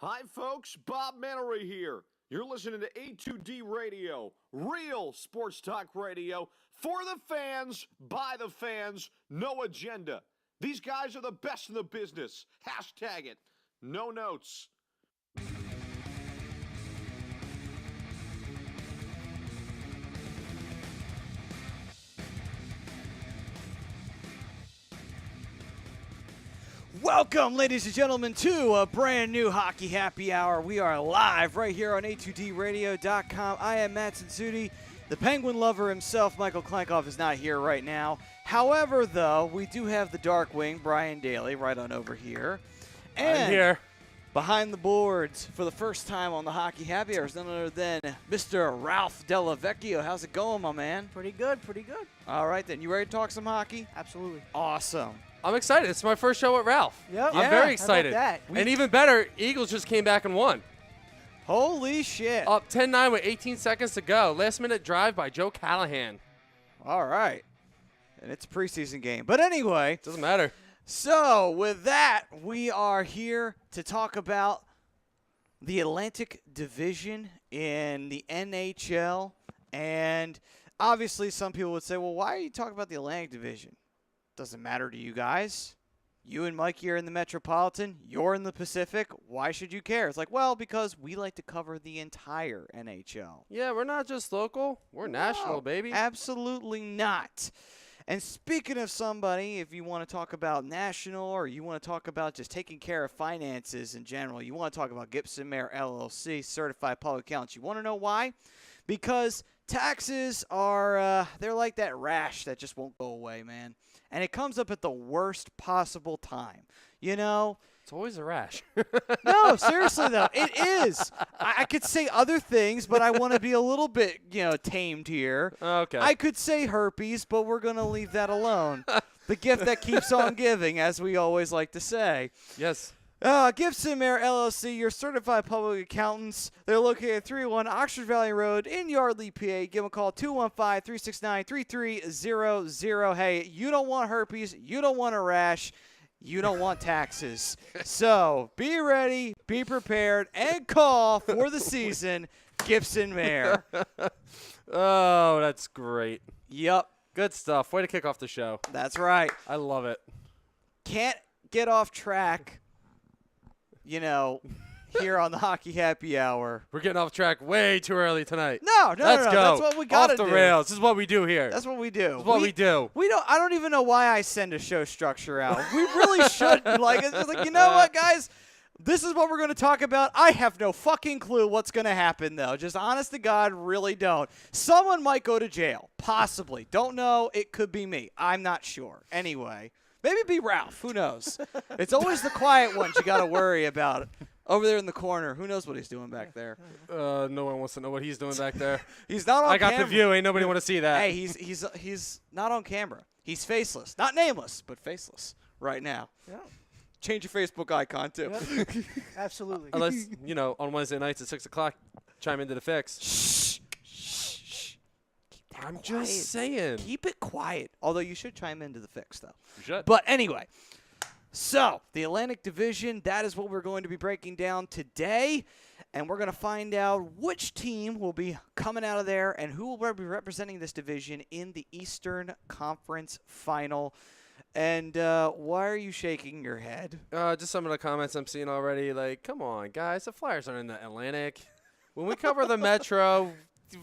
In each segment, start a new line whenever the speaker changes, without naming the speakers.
Hi, folks. Bob Mannery here. You're listening to A2D Radio, real sports talk radio for the fans, by the fans, no agenda. These guys are the best in the business. Hashtag it. No notes.
Welcome, ladies and gentlemen, to a brand new Hockey Happy Hour. We are live right here on A2DRadio.com. I am Matt Sansuti. The Penguin lover himself, Michael Klankoff, is not here right now. However, though, we do have the Dark Wing, Brian Daly, right on over here. And
I'm here.
Behind the boards for the first time on the Hockey Happy Hour is none other than Mr. Ralph Dellavecchio. How's it going, my man?
Pretty good, pretty good.
All right, then. You ready to talk some hockey?
Absolutely.
Awesome.
I'm excited. It's my first show with Ralph.
Yep.
I'm
Yeah,
very
how about
excited.
that?
And even better, Eagles just came back and won.
Holy shit.
Up 10-9 with 18 seconds to go. Last-minute drive by Joe Callahan.
All right. And it's a preseason game. But anyway,
Doesn't matter.
so with that, we are here to talk about the Atlantic Division in the NHL. And obviously some people would say, well, why are you talking about the Atlantic Division? Doesn't matter to you guys. You and Mikey are in the Metropolitan. You're in the Pacific. Why should you care? It's like, well, because we like to cover the entire NHL.
Yeah, we're not just local. We're national,
No,
baby.
Absolutely not. And speaking of somebody, if you want to talk about national or you want to talk about just taking care of finances in general, you want to talk about Gibson Mayer LLC, certified public accountants. You want to know why? Because taxes are, they're like that rash that just won't go away, man. And it comes up at the worst possible time. You know?
It's always a rash.
No, seriously, though. It is. I could say other things, but I want to be a little bit, tamed here.
Okay.
I could say herpes, but we're going to leave that alone. The gift that keeps on giving, as we always like to say.
Yes.
Gibson Mayer LLC, your certified public accountants. They're located at 301 Oxford Valley Road in Yardley, PA. Give them a call, 215-369-3300. Hey, you don't want herpes. You don't want a rash. You don't want taxes. So be ready, be prepared, and call for the season, Gibson Mayer.
Oh, that's great.
Yep,
Good stuff. Way to kick off the show.
that's right.
I love it.
Can't get off track, here on the Hockey Happy Hour.
We're getting off track way too early tonight.
No,
Let's go.
That's what we got to
Off the
do.
rails. This is what we do here.
That's what we do.
This is what we do.
I don't even know why I send a show structure out. We really should. It's just like, you know what, guys? This is what we're going to talk about. I have no fucking clue what's going to happen, though. Just honest to God, really don't. Someone might go to jail. Possibly. Don't know. It could be me. I'm not sure. Anyway, maybe be Ralph. Who knows? It's always the quiet ones you got to worry about. Over there in the corner. Who knows what he's doing back there?
No one wants to know what he's doing back there.
He's not on
I got
camera.
the view. Ain't nobody want to see that.
Hey, he's not on camera. He's faceless. Not nameless, but faceless right now.
Yeah.
Change your Facebook icon, too.
Yep. Absolutely.
Unless, on Wednesday nights at 6 o'clock, chime into the fix.
Shh. Shh. Keep that
I'm
quiet.
just saying.
Keep it quiet. Although you should chime into the fix, though.
You should.
But anyway, so the Atlantic Division, that is what we're going to be breaking down today. And we're going to find out which team will be coming out of there and who will be representing this division in the Eastern Conference Final. And why are you shaking your head?
Just some of the comments I'm seeing already. Like, come on, guys. The Flyers aren't in the Atlantic. When we cover the Metro,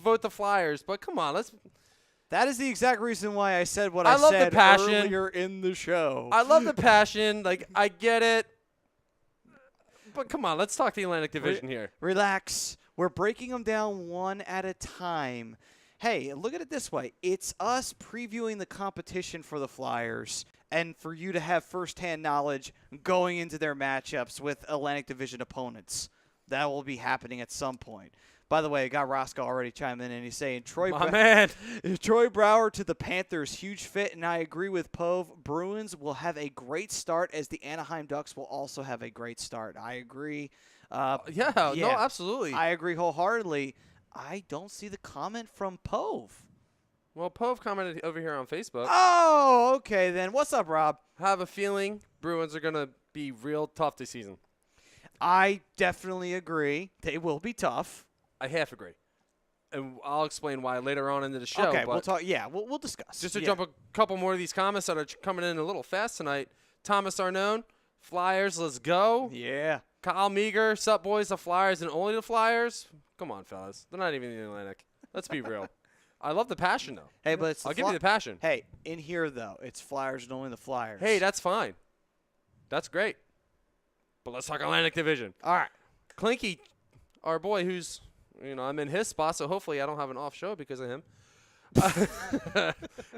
vote the Flyers. But come on, let's.
That is the exact reason why I said what
I
I
love the
said
passion.
earlier in the show.
I love the passion. Like, I get it. But come on, let's talk the Atlantic Division here.
Relax. We're breaking them down one at a time. Hey, look at it this way. It's us previewing the competition for the Flyers and for you to have firsthand knowledge going into their matchups with Atlantic Division opponents. That will be happening at some point. By the way, I got Roscoe already chiming in, and he's saying Troy Brouwer to the Panthers, huge fit, and I agree with Pove. Bruins will have a great start, as the Anaheim Ducks will also have a great start. I agree.
No, absolutely.
I agree wholeheartedly. I don't see the comment from Pove.
Well, Pove commented over here on Facebook.
Oh, okay then. What's up, Rob?
Have a feeling Bruins are going to be real tough this season.
I definitely agree. They will be tough.
I half agree. And I'll explain why later on into the show.
Okay,
but
we'll talk. Yeah, we'll discuss.
just to
Yeah.
jump a couple more of these comments that are coming in a little fast tonight. Thomas Arnone, Flyers, let's go.
Yeah.
Kyle Meager, sup boys, the Flyers and only the Flyers. Come on, fellas. They're not even in the Atlantic. Let's be real. I love the passion, though.
Hey, but it's
I'll give you the passion.
Hey, in here though, it's Flyers and only the Flyers.
Hey, that's fine. That's great. But let's talk Atlantic Division.
all right.
Clinky, our boy, who's, I'm in his spot, so hopefully I don't have an off show because of him.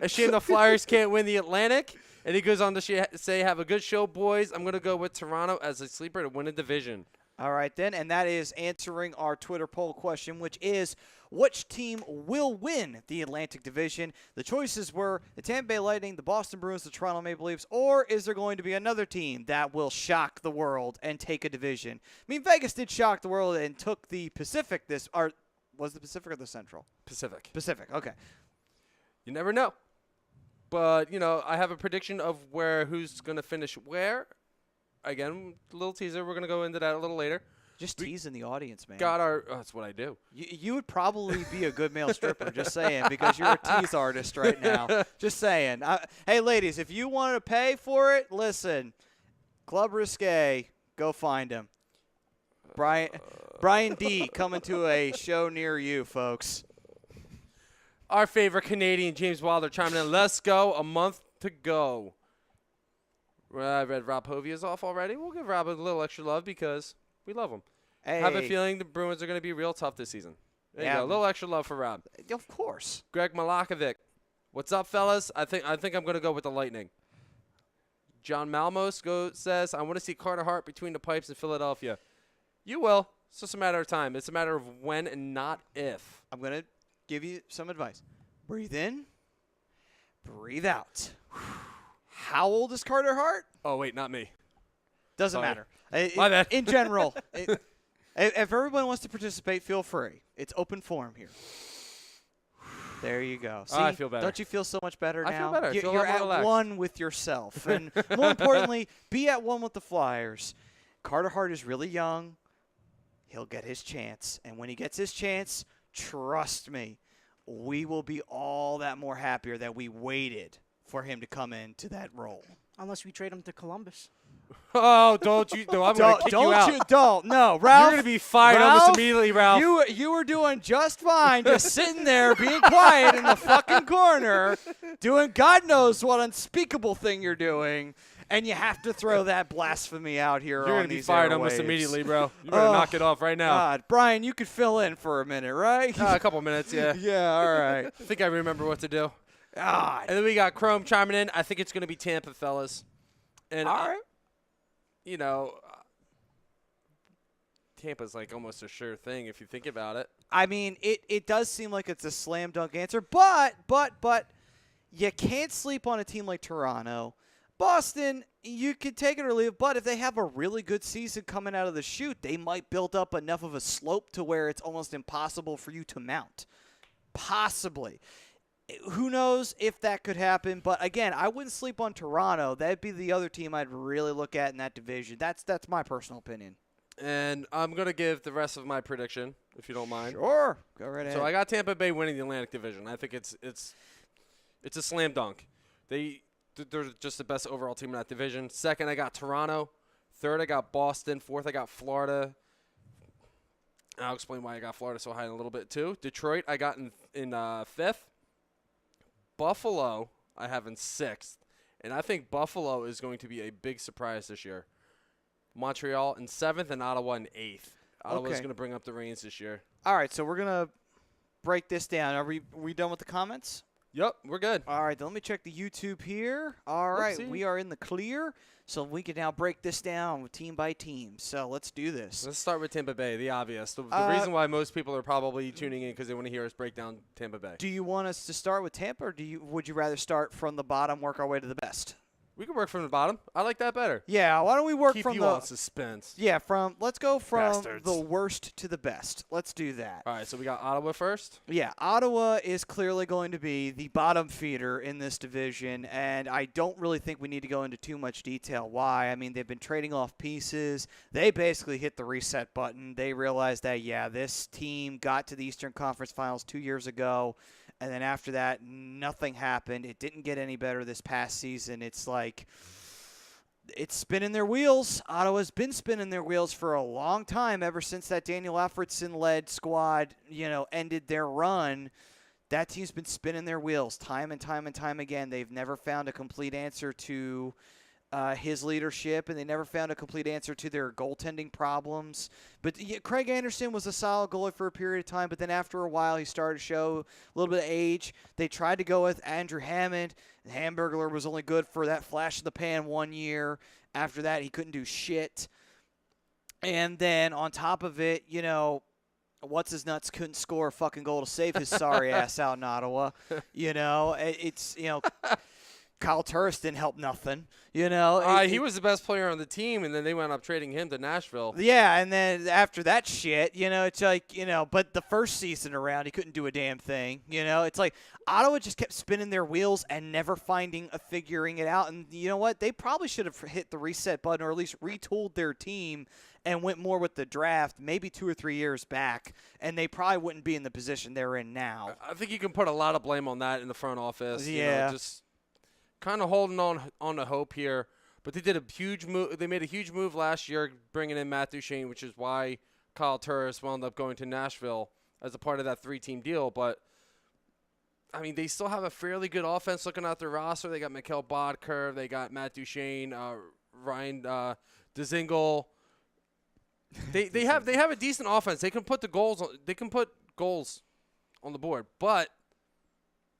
A shame the Flyers can't win the Atlantic. And he goes on to say, have a good show, boys. I'm going to go with Toronto as a sleeper to win a division.
All right, then, and that is answering our Twitter poll question, which is, which team will win the Atlantic Division? The choices were the Tampa Bay Lightning, the Boston Bruins, the Toronto Maple Leafs, or is there going to be another team that will shock the world and take a division? I mean, Vegas did shock the world and took the Pacific was the Pacific or the Central?
Pacific.
Pacific, okay.
You never know. But, I have a prediction of who's going to finish where. Again, a little teaser. We're going to go into that a little later.
Just teasing the audience, man.
That's what I do.
You would probably be a good male stripper, just saying, because you're a tease artist right now. Just saying. Hey, ladies, if you want to pay for it, listen, Club Risque, go find him. Brian D. coming to a show near you, folks.
Our favorite Canadian, James Wilder, chiming in. Let's go. A month to go. I read Rob Hovia's off already. We'll give Rob a little extra love because we love him.
Hey.
Have a feeling the Bruins are going to be real tough this season. There you
Yeah.
go. A little extra love for Rob.
Of course.
Greg Malakovic. What's up, fellas? I think I'm going to go with the Lightning. John Malmos says, I want to see Carter Hart between the pipes in Philadelphia. You will. It's just a matter of time. It's a matter of when and not if.
I'm going to give you some advice. Breathe in. Breathe out. How old is Carter Hart?
Oh, wait, not me.
Doesn't
Sorry.
matter.
My bad.
In general, if everyone wants to participate, feel free. It's open forum here. There you go. See,
I feel better.
Don't you feel so much better
I
now?
feel better. I feel a
You're
lot more
at
relaxed.
one with yourself. And more importantly, be at one with the Flyers. Carter Hart is really young. He'll get his chance. And when he gets his chance, trust me, we will be all that more happier that we waited for him to come into that role.
Unless we trade him to Columbus.
Oh, don't you? No, I'm going to kick you out.
Don't. No, Ralph.
You're going to be fired almost immediately, Ralph.
You were doing just fine, just sitting there being quiet in the fucking corner, doing God knows what unspeakable thing you're doing, and you have to throw that blasphemy out here.
You're
going to
be fired almost
airwaves.
immediately, bro. You better knock it off right now.
God, Brian, you could fill in for a minute, right?
A couple minutes, yeah.
Yeah, all right.
I think I remember what to do.
God.
And then we got Chrome chiming in. I think it's going to be Tampa, fellas. And
All right.
Tampa's like almost a sure thing if you think about it.
I mean, it does seem like it's a slam dunk answer, but you can't sleep on a team like Toronto. Boston, you could take it or leave it, but if they have a really good season coming out of the chute, they might build up enough of a slope to where it's almost impossible for you to mount. Possibly. Who knows if that could happen, but again, I wouldn't sleep on Toronto. That'd be the other team I'd really look at in that division. That's my personal opinion.
And I'm going to give the rest of my prediction, if you don't mind.
Sure. Go right ahead.
So I got Tampa Bay winning the Atlantic Division. I think it's a slam dunk. They're just the best overall team in that division. Second, I got Toronto. Third, I got Boston. Fourth, I got Florida. And I'll explain why I got Florida so high in a little bit too. Detroit, I got in fifth. Buffalo, I have in sixth. And I think Buffalo is going to be a big surprise this year. Montreal in seventh and Ottawa in eighth. Ottawa's
Okay.
going to bring up the reins this year.
All right, so we're going to break this down. Are we done with the comments?
Yep, we're good.
All right, then let me check the YouTube here. All right,
Whoopsie.
we are in the clear, so we can now break this down team by team. So let's do this.
Let's start with Tampa Bay, the obvious. The
Uh,
reason why most people are probably tuning in because they want to hear us break down Tampa Bay.
Do you want us to start with Tampa, or would you rather start from the bottom, work our way to the best?
We can work from the bottom. I like that better.
Yeah, why don't we work
Keep
from
you
the
on suspense.
Yeah, let's go from
Bastards.
the worst to the best. Let's do that.
All right, so we got Ottawa first.
Yeah, Ottawa is clearly going to be the bottom feeder in this division, and I don't really think we need to go into too much detail why. I mean, they've been trading off pieces. They basically hit the reset button. They realized that, yeah, this team got to the Eastern Conference Finals 2 years ago, and then after that, nothing happened. It didn't get any better this past season. It's like it's spinning their wheels. Ottawa's been spinning their wheels for a long time, ever since that Daniel Alfredson-led squad, ended their run. That team's been spinning their wheels time and time and time again. They've never found a complete answer to his leadership, and they never found a complete answer to their goaltending problems. But Craig Anderson was a solid goalie for a period of time, but then after a while he started to show a little bit of age. They tried to go with Andrew Hammond. Hamburglar was only good for that flash in the pan 1 year. After that, he couldn't do shit. And then on top of it, what's-his-nuts couldn't score a fucking goal to save his sorry ass out in Ottawa. Kyle Turris didn't help nothing,
He was the best player on the team, and then they wound up trading him to Nashville.
Yeah, and then after that shit, it's like, but the first season around, he couldn't do a damn thing. It's like Ottawa just kept spinning their wheels and never figuring it out. And you know what? They probably should have hit the reset button or at least retooled their team and went more with the draft maybe 2 or 3 years back, and they probably wouldn't be in the position they're in now.
I think you can put a lot of blame on that in the front office.
Yeah.
Just kind of holding on to hope here. But they did a huge move. They made a huge move last year, bringing in Matt Duchene, which is why Kyle Turris wound up going to Nashville as a part of that 3-team deal. But, I mean, they still have a fairly good offense looking at their roster. They got Mikhail Bodker. They got Matt Duchene, Ryan Dzingel. They have a decent offense. They can put goals on the board. But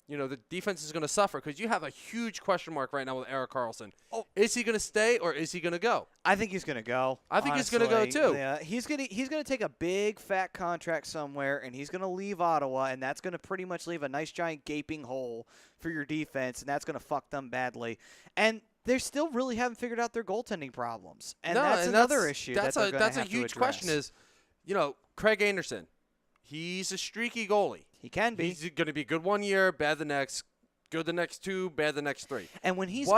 the defense is going to suffer because you have a huge question mark right now with Erik Karlsson. Oh, is he going to stay or is he going to go?
I think he's going to go.
I think he's going to go too.
Yeah, he's going to take a big fat contract somewhere, and he's going to leave Ottawa, and that's going to pretty much leave a nice giant gaping hole for your defense, and that's going to fuck them badly. And they still really haven't figured out their goaltending problems, and that's another issue. That's a
huge question. Is Craig Anderson? He's a streaky goalie.
He can be.
He's going to be good 1 year, bad the next, good the next 2, bad the next 3.
And when he's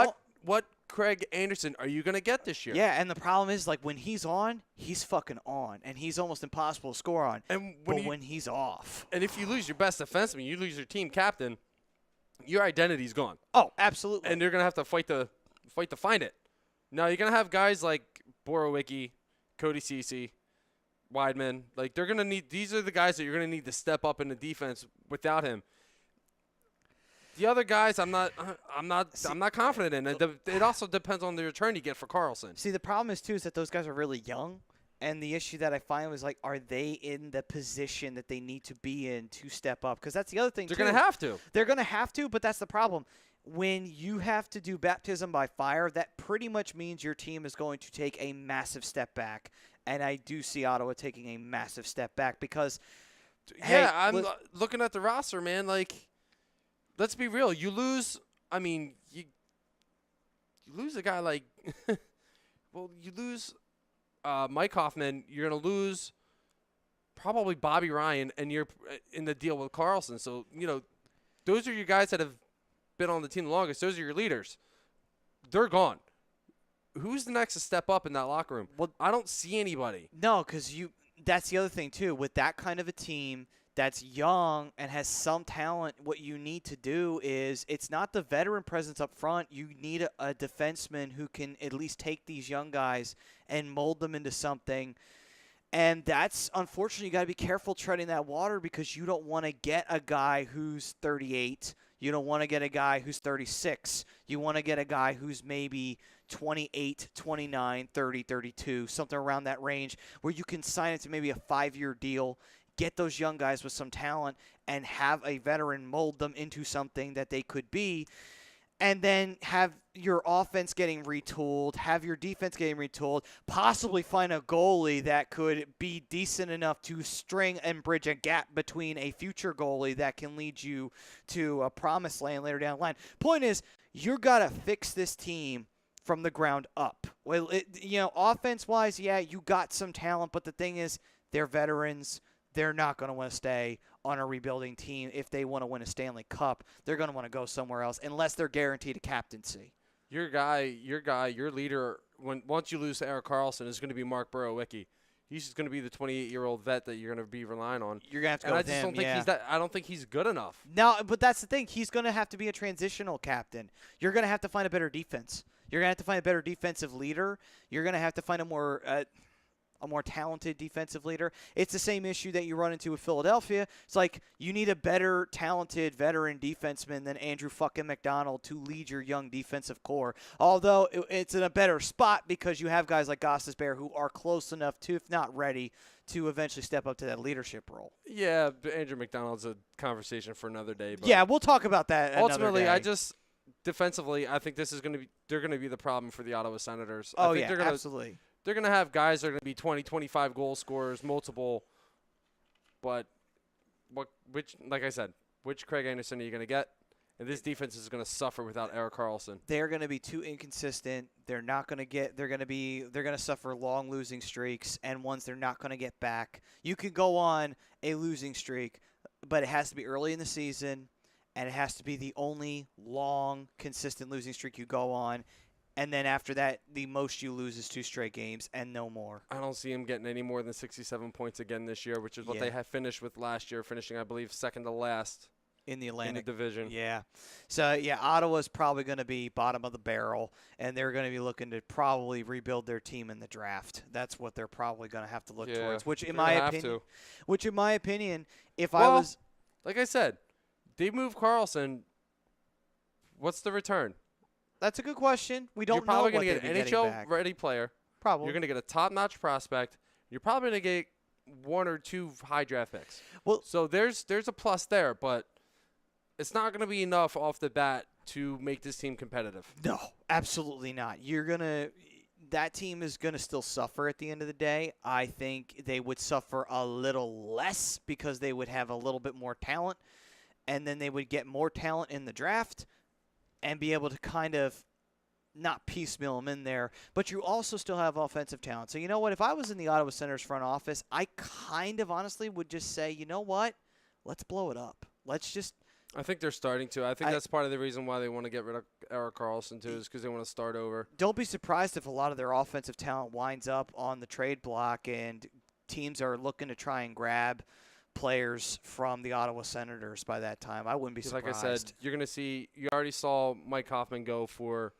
what Craig Anderson are you going to get this year?
Yeah, and the problem is, like, when he's on, he's fucking on, and he's almost impossible to score on.
And
when he's off.
And if you lose your best defenseman, you lose your team captain, your identity's gone.
Oh, absolutely.
And you're going to have to fight to find it. Now, you're going to have guys like Borowiecki, Cody Ceci, Weidman, like they're gonna need. These are the guys that you're gonna need to step up in the defense without him. The other guys, I'm not confident in. It also depends on the return you get for Karlsson.
See, the problem is that those guys are really young, and the issue that I find was, like, are they in the position that they need to be in to step up? Because that's the other thing.
They're gonna have to.
They're gonna have to, but that's the problem. When you have to do baptism by fire, that pretty much means your team is going to take a massive step back. And I do see Ottawa taking a massive step back because,
I'm looking at the roster, man. Like, let's be real. You lose. I mean, you lose a guy like, you lose Mike Hoffman. You're gonna lose probably Bobby Ryan, and you're in the deal with Karlsson. So those are your guys that have been on the team the longest. Those are your leaders. They're gone. Who's the next to step up in that locker room? Well, I don't see anybody.
No, because that's the other thing, too. With that kind of a team that's young and has some talent, what you need to do is it's not the veteran presence up front. You need a defenseman who can at least take these young guys and mold them into something. And that's, unfortunately, you got to be careful treading that water because you don't want to get a guy who's 38. You don't want to get a guy who's 36. You want to get a guy who's maybe 28, 29, 30, 32, something around that range where you can sign it to maybe a 5-year deal, get those young guys with some talent, and have a veteran mold them into something that they could be. And then have your offense getting retooled, have your defense getting retooled, possibly find a goalie that could be decent enough to string and bridge a gap between a future goalie that can lead you to a promised land later down the line. Point is, you got to fix this team from the ground up. Well, offense-wise, yeah, you got some talent, but the thing is, they're veterans. They're not going to want to stay on a rebuilding team if they want to win a Stanley Cup. They're going to want to go somewhere else unless they're guaranteed a captaincy.
Your leader, once you lose to Erik Karlsson, is going to be Mark Borowiecki. He's going to be the 28-year-old vet that you're going to be relying on.
You're going to have to go
and
with
I just
him,
don't think
yeah.
he's that. I don't think he's good enough.
No, but that's the thing. He's going to have to be a transitional captain. You're going to have to find a better defense. You're going to have to find a better defensive leader. You're going to have to find a more talented defensive leader. It's the same issue that you run into with Philadelphia. It's like you need a better, talented veteran defenseman than Andrew fucking McDonald to lead your young defensive core. Although it's in a better spot because you have guys like Gostisbehere who are close enough to, if not ready, to eventually step up to that leadership role.
Yeah, but Andrew McDonald's a conversation for another day. But
Yeah, we'll talk about that
ultimately,
another day.
Defensively, I think this is going to be they're going to be the problem for the Ottawa Senators.
Oh,
I think
yeah,
they're gonna,
absolutely.
They're going to have guys that are going to be 20, 25 goal scorers, multiple. But like I said, which Craig Anderson are you going to get? And this defense is going to suffer without Erik Karlsson.
They're going to be too inconsistent. They're not going to get. They're going to suffer long losing streaks and ones they're not going to get back. You can go on a losing streak, but it has to be early in the season, and it has to be the only long, consistent losing streak you go on. And then after that, the most you lose is 2 straight games and no more.
I don't see him getting any more than 67 points again this year, which is what they had finished with last year, finishing, I believe, second to last
in the Atlantic
division.
Yeah. So, yeah, Ottawa's probably going to be bottom of the barrel, and they're going to be looking to probably rebuild their team in the draft. That's what they're probably going to have to look towards, which in my opinion, if I was –
like I said, they move Karlsson. What's the return?
That's a good question. We don't know
You're probably
going to
get an NHL-ready player.
Probably.
You're going to get a top-notch prospect. You're probably going to get 1 or 2 high draft picks.
Well,
so there's a plus there, but it's not going to be enough off the bat to make this team competitive.
No, absolutely not. That team is going to still suffer at the end of the day. I think they would suffer a little less because they would have a little bit more talent, and then they would get more talent in the draft and be able to kind of not piecemeal them in there, but you also still have offensive talent. So you know what? If I was in the Ottawa Senators front office, I kind of honestly would just say, you know what? Let's blow it up. Let's just –
I think they're starting to. I think that's part of the reason why they want to get rid of Erik Karlsson, too, is because they want to start over.
Don't be surprised if a lot of their offensive talent winds up on the trade block and teams are looking to try and grab – players from the Ottawa Senators by that time. I wouldn't be surprised.
Like I said, you're going to see – you already saw Mike Hoffman go for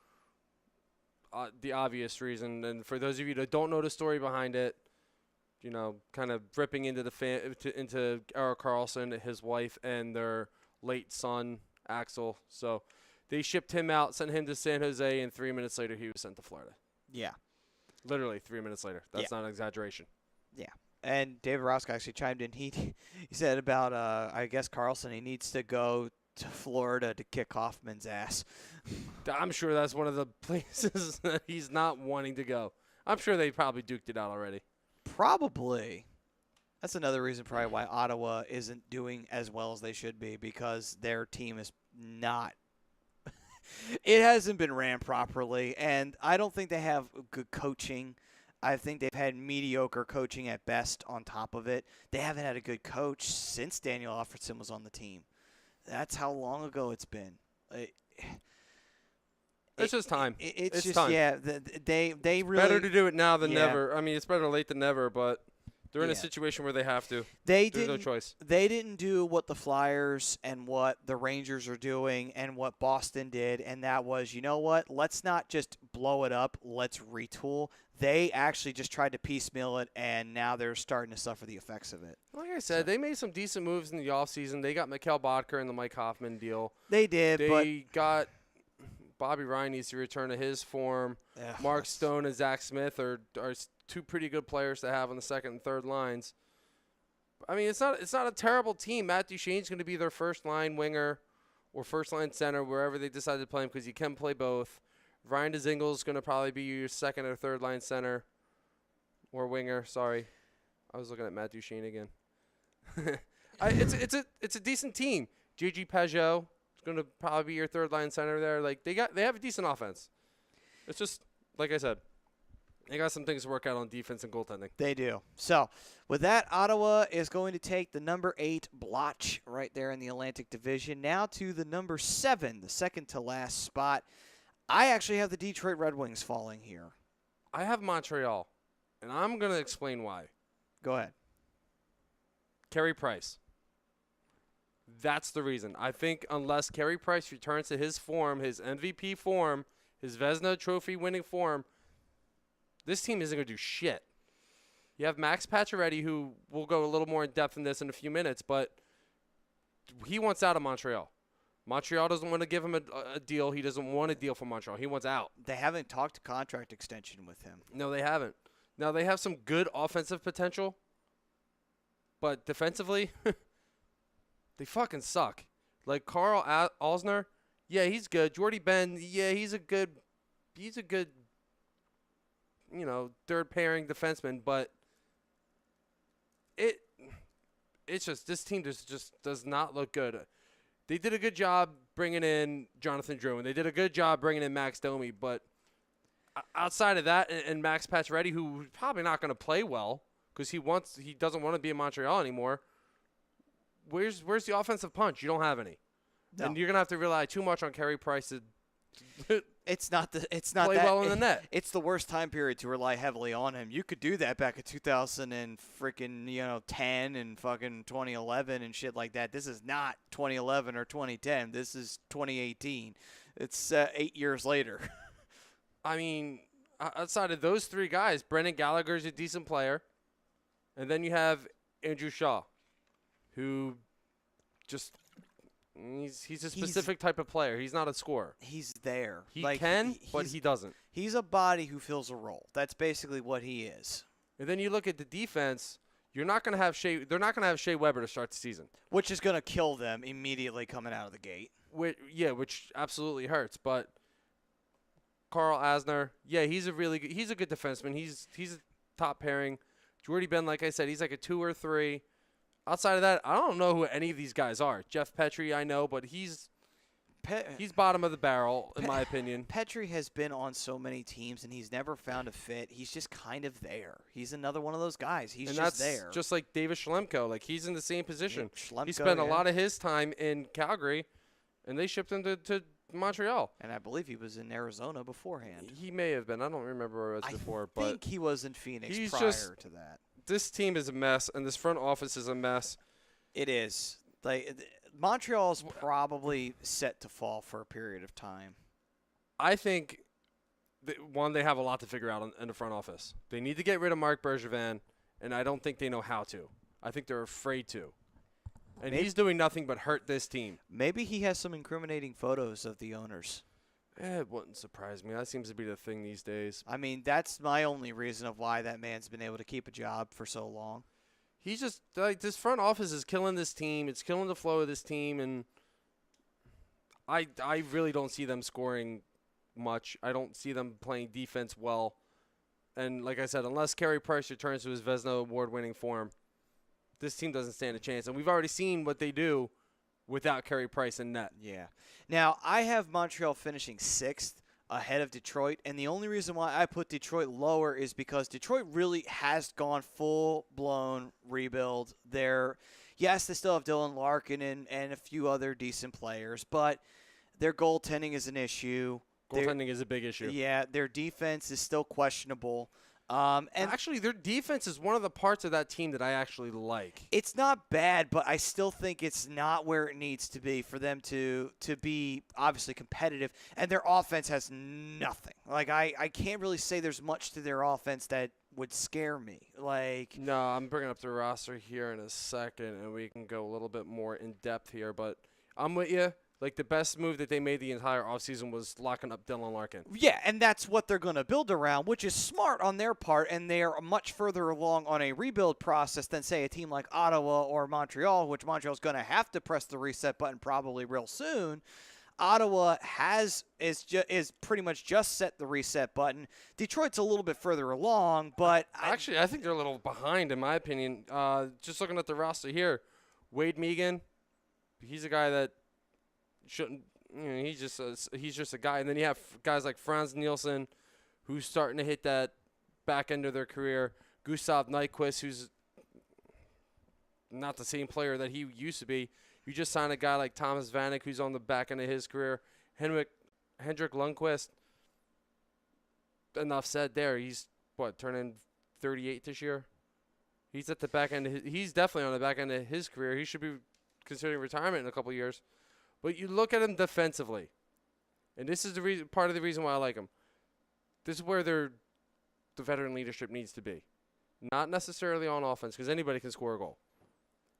the obvious reason. And for those of you that don't know the story behind it, kind of ripping into into Erik Karlsson, his wife, and their late son, Axel. So they shipped him out, sent him to San Jose, and 3 minutes later he was sent to Florida.
Yeah.
Literally 3 minutes later. That's not an exaggeration.
Yeah. And David Roska actually chimed in. He said about, I guess, Karlsson, he needs to go to Florida to kick Hoffman's ass.
I'm sure that's one of the places that he's not wanting to go. I'm sure they probably duked it out already.
Probably. That's another reason probably why Ottawa isn't doing as well as they should be, because their team is not. It hasn't been ran properly, and I don't think they have good coaching. I think they've had mediocre coaching at best on top of it. They haven't had a good coach since Daniel Alfredsson was on the team. That's how long ago it's been.
It's just time.
It's just
time.
Yeah, they really
better to do it now than never. I mean, it's better late than never, but they're in a
Yeah.
situation where they have to.
There's
no choice.
They didn't do what the Flyers and what the Rangers are doing and what Boston did, and that was, you know what? Let's not just blow it up. Let's retool. They actually just tried to piecemeal it, and now they're starting to suffer the effects of it.
Like I said, they made some decent moves in the offseason. They got Mikhail Bodker in the Mike Hoffman deal.
They did,
They got Bobby Ryan needs to return to his form.
but
Mark Stone and Zach Smith are 2 pretty good players to have on the second and third lines. I mean, it's not a terrible team. Matt Duchene's going to be their first-line winger or first-line center wherever they decide to play him, because you can play both. Ryan Dzingel is going to probably be your second or third-line center or winger. Sorry. I was looking at Matt Duchene again. It's a decent team. Gigi Pajot, It's going to probably be your third line center there. Like they have a decent offense. It's just like I said, they got some things to work out on defense and goaltending.
They do. So, with that, Ottawa is going to take the number 8 Blotch right there in the Atlantic Division. Now to the number 7, the second to last spot. I actually have the Detroit Red Wings falling here.
I have Montreal, and I'm going to explain why.
Go ahead.
Carey Price. That's the reason. I think unless Carey Price returns to his form, his MVP form, his Vezina Trophy winning form, this team isn't going to do shit. You have Max Pacioretty, who will go a little more in depth in this in a few minutes, but he wants out of Montreal. Montreal doesn't want to give him a deal. He doesn't want a deal from Montreal. He wants out.
They haven't talked contract extension with him.
No, they haven't. Now, they have some good offensive potential, but defensively, they fucking suck. Like Carl Alzner, yeah, he's good. Jordy Ben, yeah, he's a good, third pairing defenseman, but it's just this team just does not look good. They did a good job bringing in Jonathan Drouin. They did a good job bringing in Max Domi, but outside of that, and Max Pacioretty, who's probably not going to play well because he doesn't want to be in Montreal anymore. Where's the offensive punch? You don't have any, and you're gonna have to rely too much on Carey Price to.
It's not
play
that,
well in the net.
It's the worst time period to rely heavily on him. You could do that back in 2000 and freaking 10 and fucking 2011 and shit like that. This is not 2011 or 2010. This is 2018. It's 8 years later.
I mean, outside of those three guys, Brendan Gallagher's a decent player, and then you have Andrew Shaw, who just. He's a specific type of player. He's not a scorer.
He's there.
He can, but he doesn't.
He's a body who fills a role. That's basically what he is.
And then you look at the defense. You're not going to have Shea. They're not going to have Shea Weber to start the season,
which is going to kill them immediately coming out of the gate.
Which absolutely hurts. But Carl Asner, yeah, he's a good defenseman. He's a top pairing. Jordy Ben, like I said, he's like a 2 or 3. Outside of that, I don't know who any of these guys are. Jeff Petrie, I know, but he's bottom of the barrel, in my opinion.
Petrie has been on so many teams, and he's never found a fit. He's just kind of there. He's another one of those guys. He's just there.
That's just like David Schlemko. Like, he's in the same position.
Schlemko,
he spent a lot of his time in Calgary, and they shipped him to Montreal.
And I believe he was in Arizona beforehand.
He may have been. I don't remember where it was before.
I think he was in Phoenix
he's
prior to that.
This team is a mess, and this front office is a mess.
It is. Montreal's probably set to fall for a period of time.
I think, they have a lot to figure out in the front office. They need to get rid of Marc Bergevin, and I don't think they know how to. I think they're afraid to. And he's doing nothing but hurt this team.
Maybe he has some incriminating photos of the owners.
It wouldn't surprise me. That seems to be the thing these days.
I mean, that's my only reason of why that man's been able to keep a job for so long.
He's just like, this front office is killing this team. It's killing the flow of this team, and I really don't see them scoring much. I don't see them playing defense well. And like I said, unless Carey Price returns to his Vezina award-winning form, this team doesn't stand a chance. And we've already seen what they do without Carey Price in net.
Yeah. Now, I have Montreal finishing 6th ahead of Detroit, and the only reason why I put Detroit lower is because Detroit really has gone full-blown rebuild. Yes, they still have Dylan Larkin and a few other decent players, but their goaltending is an issue.
Goaltending is a big issue.
Yeah, their defense is still questionable. And
actually, their defense is one of the parts of that team that I actually like.
It's not bad, but I still think it's not where it needs to be for them to be obviously competitive. And their offense has nothing. Like, I can't really say there's much to their offense that would scare me. No,
I'm bringing up the roster here in a second, and we can go a little bit more in depth here. But I'm with you. Like, the best move that they made the entire offseason was locking up Dylan Larkin.
Yeah, and that's what they're going to build around, which is smart on their part, and they are much further along on a rebuild process than, say, a team like Ottawa or Montreal, which Montreal's going to have to press the reset button probably real soon. Ottawa is pretty much just set the reset button. Detroit's a little bit further along, but
actually, I think they're a little behind, in my opinion. Just looking at the roster here, Wade Megan, he's a guy that shouldn't. He's just a guy. And then you have guys like Franz Nielsen, who's starting to hit that back end of their career. Gustav Nyquist, who's not the same player that he used to be. You just signed a guy like Thomas Vanek, who's on the back end of his career. Hendrik Lundqvist. Enough said there. He's turning 38 this year. He's at the back end. He's definitely on the back end of his career. He should be considering retirement in a couple of years. But you look at him defensively, and this is part of the reason why I like him. This is where the veteran leadership needs to be, not necessarily on offense, because anybody can score a goal.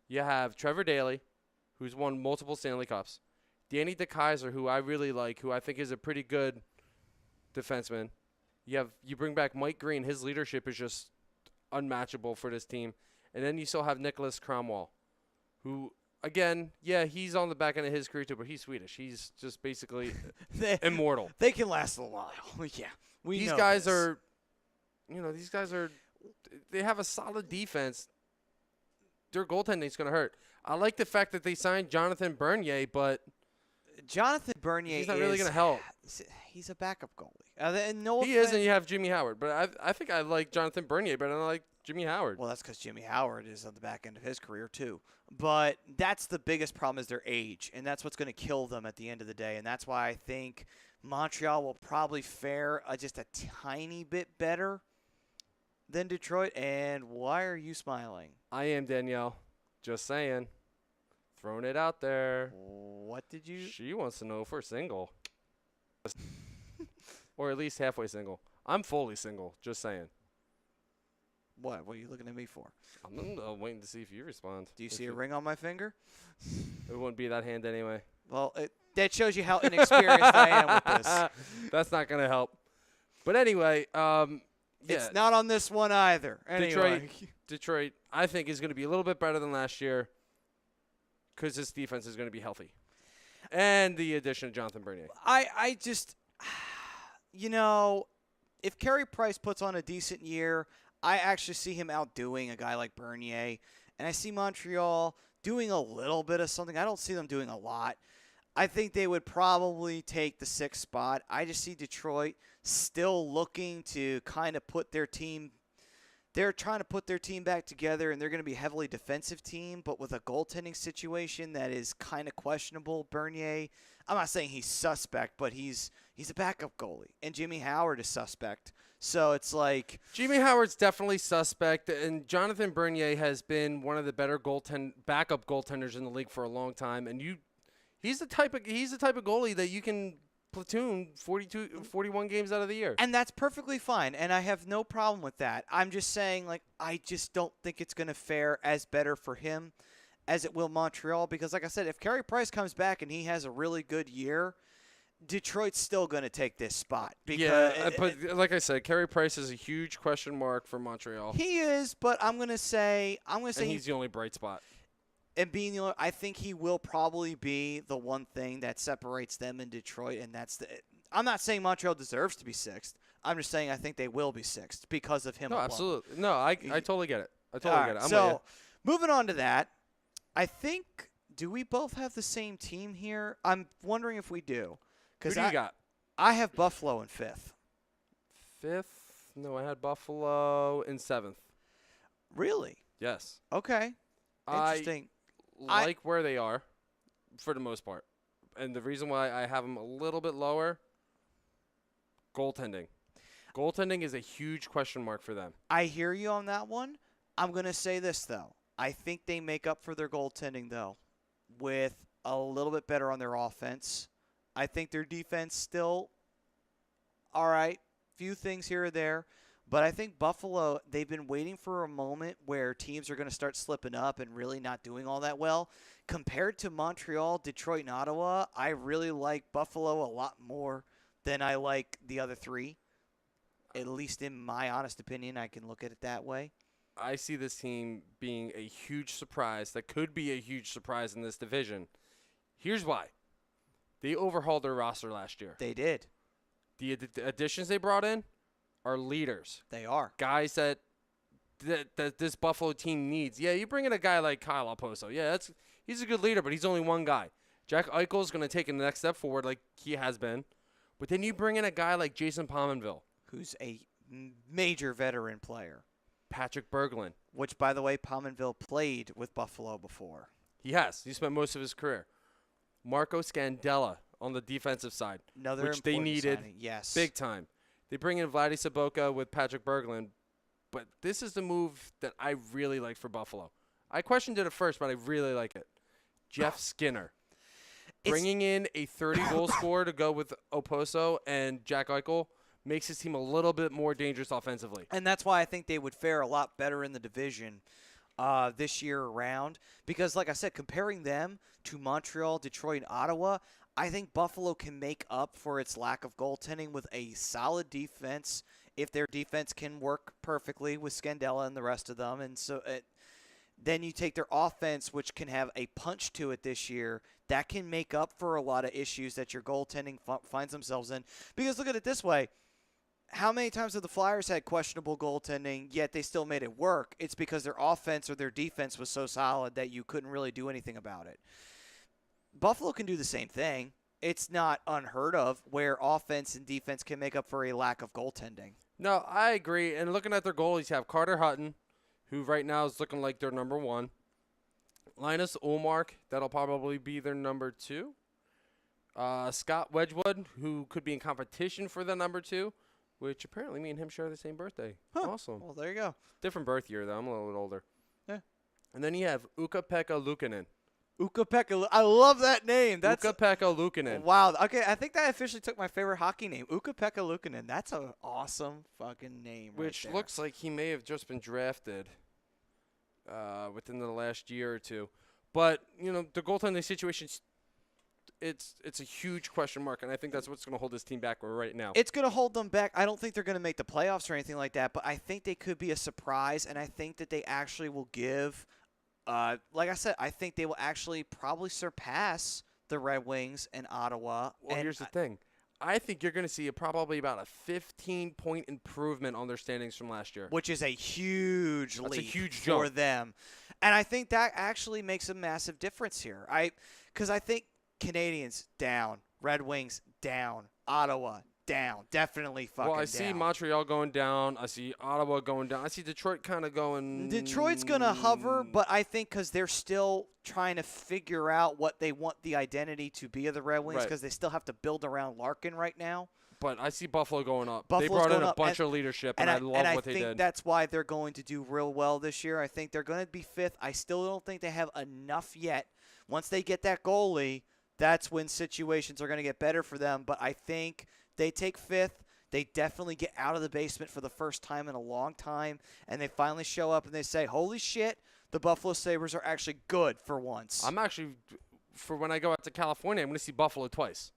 You have Trevor Daley, who's won multiple Stanley Cups. Danny DeKeyser, who I really like, who I think is a pretty good defenseman. You bring back Mike Green. His leadership is just unmatchable for this team. And then you still have Nicholas Cromwell, who, again, yeah, he's on the back end of his career too, but he's Swedish. He's just basically immortal.
They can last a while. Yeah.
These guys are they have a solid defense. Their goaltending is going to hurt. I like the fact that they signed Jonathan Bernier, but
Jonathan Bernier
he's not really going to help.
He's a backup goalie. No
he is, and you have Jimmy Howard. But I think I like Jonathan Bernier better than I like Jimmy Howard.
Well, that's because Jimmy Howard is on the back end of his career too. But that's the biggest problem is their age, and that's what's going to kill them at the end of the day. And that's why I think Montreal will probably fare just a tiny bit better than Detroit. And why are you smiling?
I am, Danielle. Just saying. Throwing it out there.
What did you?
She wants to know if we're single. Or at least halfway single. I'm fully single. Just saying.
What? What are you looking at me for?
I'm waiting to see if you respond.
Do you see a ring on my finger?
It wouldn't be that hand anyway.
Well, that shows you how inexperienced I am with this.
That's not going to help. But anyway, yeah.
It's not on this one either. Anyway.
Detroit, I think, is going to be a little bit better than last year because this defense is going to be healthy. And the addition of Jonathan Bernier.
I just, if Carey Price puts on a decent year, I actually see him outdoing a guy like Bernier. And I see Montreal doing a little bit of something. I don't see them doing a lot. I think they would probably take the 6th spot. I just see Detroit still looking to kind of put their team – they're trying to put their team back together, and they're going to be a heavily defensive team, but with a goaltending situation that is kind of questionable. Bernier, I'm not saying he's suspect, but he's a backup goalie, and Jimmy Howard is suspect. So it's like
Jimmy Howard's definitely suspect, and Jonathan Bernier has been one of the better backup goaltenders in the league for a long time. And he's the type of goalie that you can platoon 41 games out of the year.
And that's perfectly fine, and I have no problem with that. I'm just saying, I just don't think it's going to fare as better for him as it will Montreal because, like I said, if Carey Price comes back and he has a really good year, Detroit's still going to take this spot. Because
but like I said, Carey Price is a huge question mark for Montreal.
He is, but I'm going to say
he's the only bright spot.
And being the only, I think he will probably be the one thing that separates them in Detroit, and that's I'm not saying Montreal deserves to be 6th. I'm just saying I think they will be 6th because of him.
No,
alone.
Absolutely. No, I totally get it. I totally get it. I'm
so, moving on to that, I think, do we both have the same team here? I'm wondering if we do.
Who do you got?
I have Buffalo in 5th.
5th? No, I had Buffalo in 7th.
Really?
Yes.
Okay. Interesting.
I like where they are for the most part. And the reason why I have them a little bit lower, goaltending. Goaltending is a huge question mark for them.
I hear you on that one. I'm going to say this, though. I think they make up for their goaltending, though, with a little bit better on their offense. I think their defense still all right. Few things here or there. But I think Buffalo, they've been waiting for a moment where teams are going to start slipping up and really not doing all that well. Compared to Montreal, Detroit, and Ottawa, I really like Buffalo a lot more than I like the other three. At least in my honest opinion, I can look at it that way.
I see this team being a huge surprise. That could be a huge surprise in this division. Here's why. They overhauled their roster last year.
They did.
The additions they brought in are leaders.
They are.
Guys that this Buffalo team needs. Yeah, you bring in a guy like Kyle Oposo. Yeah, he's a good leader, but he's only one guy. Jack Eichel's going to take the next step forward like he has been. But then you bring in a guy like Jason Pominville,
Who's a major veteran player,
Patrick Berglund.
which, by the way, Pominville played with Buffalo before.
He has. He spent most of his career. Marco Scandella on the defensive side,
Another
which they
important
needed
signing. Yes.
big time. They bring in Vladdy Sobotka with Patrick Berglund, but this is the move that I really like for Buffalo. I questioned it at first, but I really like it. Jeff Skinner.
It's-
Bringing in a 30-goal scorer to go with Oposo and Jack Eichel makes his team a little bit more dangerous offensively.
And that's why I think they would fare a lot better in the division this year around. Because, like I said, comparing them to Montreal, Detroit, and Ottawa, I think Buffalo can make up for its lack of goaltending with a solid defense if their defense can work perfectly with Scandella and the rest of them. And so then you take their offense, which can have a punch to it this year, that can make up for a lot of issues that your goaltending finds themselves in. Because look at it this way. How many times have the Flyers had questionable goaltending, yet they still made it work? It's because their offense or their defense was so solid that you couldn't really do anything about it. Buffalo can do the same thing. It's not unheard of where offense and defense can make up for a lack of goaltending.
No, I agree. And looking at their goalies, you have Carter Hutton, who right now is looking like their number one. Linus Ullmark, that'll probably be their number two. Scott Wedgwood, who could be in competition for the number two, which apparently me and him share the same birthday.
Huh.
Awesome.
Well, there you go.
Different birth year, though. I'm a little bit older.
Yeah.
And then you have Ukko-Pekka Luukkonen.
Ukko-Pekka. I love that name. That's
Ukko-Pekka Luukkonen.
wow. Okay, I think that officially took my favorite hockey name, Ukko-Pekka Luukkonen. That's an awesome fucking name.
Which
right there.
looks like he may have just been drafted within the last year or two. But, you know, the goaltending situation, it's a huge question mark, and I think that's what's going to hold this team back right now.
It's going to hold them back. I don't think they're going to make the playoffs or anything like that, but I think they could be a surprise, and I think that they actually will give like I said, I think they will actually probably surpass the Red Wings and Ottawa.
Well,
and
here's the thing. I think you're going to see probably about a 15-point improvement on their standings from last year.
which is a huge
That's a
leap
huge
for
jump.
them. And I think that actually makes a massive difference here. Because I think Canadians down, Red Wings down, Ottawa down, definitely fucking
Well, I see
down.
Montreal going down. I see Ottawa going down. I see Detroit kind of going.
Detroit's going to hover, but I think because they're still trying to figure out what they want the identity to be of the Red Wings,
Right.
because they still have to build around Larkin right now.
But I see Buffalo going up.
Buffalo's
they brought in
going
a
up,
bunch
and-
of leadership, and I love what they
think
did.
that's why they're going to do real well this year. I think they're going to be fifth. I still don't think they have enough yet. Once they get that goalie, that's when situations are going to get better for them. But I think they take fifth. They definitely get out of the basement for the first time in a long time, and they finally show up and they say, holy shit, the Buffalo Sabres are actually good for once.
I'm actually, for when I go out to California, I'm going to see Buffalo twice.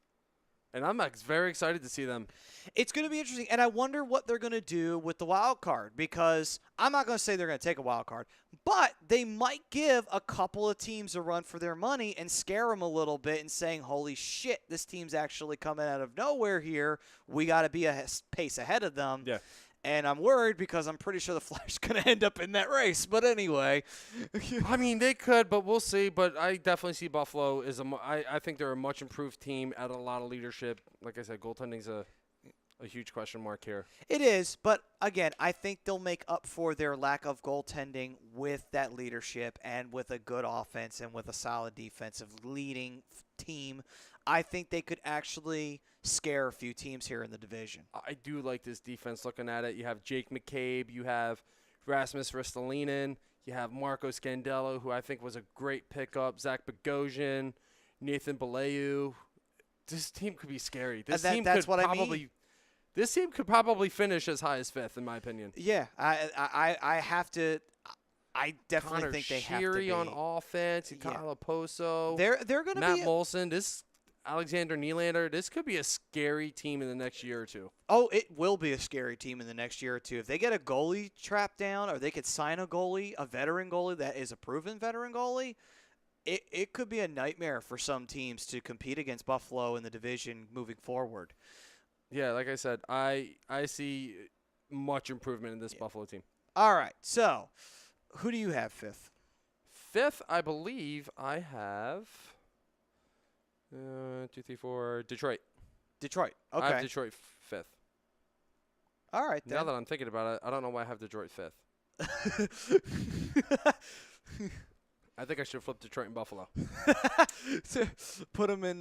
And I'm very excited to see them.
It's going to be interesting, and I wonder what they're going to do with the wild card, because I'm not going to say they're going to take a wild card, but they might give a couple of teams a run for their money and scare them a little bit and saying, holy shit, this team's actually coming out of nowhere here. We got to be a pace ahead of them.
Yeah.
And I'm worried because I'm pretty sure the Flyers are going to end up in that race. But anyway.
I mean, they could, but we'll see. But I definitely see Buffalo as I think they're a much improved team at a lot of leadership. Like I said, goaltending's a huge question mark here.
It is, but again, I think they'll make up for their lack of goaltending with that leadership and with a good offense and with a solid defensive leading team. I think they could actually scare a few teams here in the division.
I do like this defense looking at it. You have Jake McCabe. You have Rasmus Ristolainen. You have Marco Scandella, who I think was a great pickup. Zach Bogosian, Nathan Bellew. This team could be scary. This team
that's
could
what I
probably
mean.
This team could probably finish as high as fifth, in my opinion.
Yeah, I have to. I definitely
Connor
think they have to
Sheary
be.
on offense.
Yeah.
Kyle Poso.
They're going to
Matt
be.
Molson. This Alexander Nylander. This could be a scary team in the next year or two.
Oh, it will be a scary team in the next year or two. If they get a goalie trapped down, or they could sign a goalie, a veteran goalie that is a proven veteran goalie, it could be a nightmare for some teams to compete against Buffalo in the division moving forward.
Yeah, like I said, I see much improvement in this Buffalo team.
All right, so who do you have fifth?
Fifth, I believe I have 2, 3, 4. Detroit.
Detroit.
I have
Okay.
Detroit fifth.
All right
Now
then.
that I'm thinking about it, I don't know why I have Detroit fifth. I think I should flip Detroit and Buffalo.
Put them in.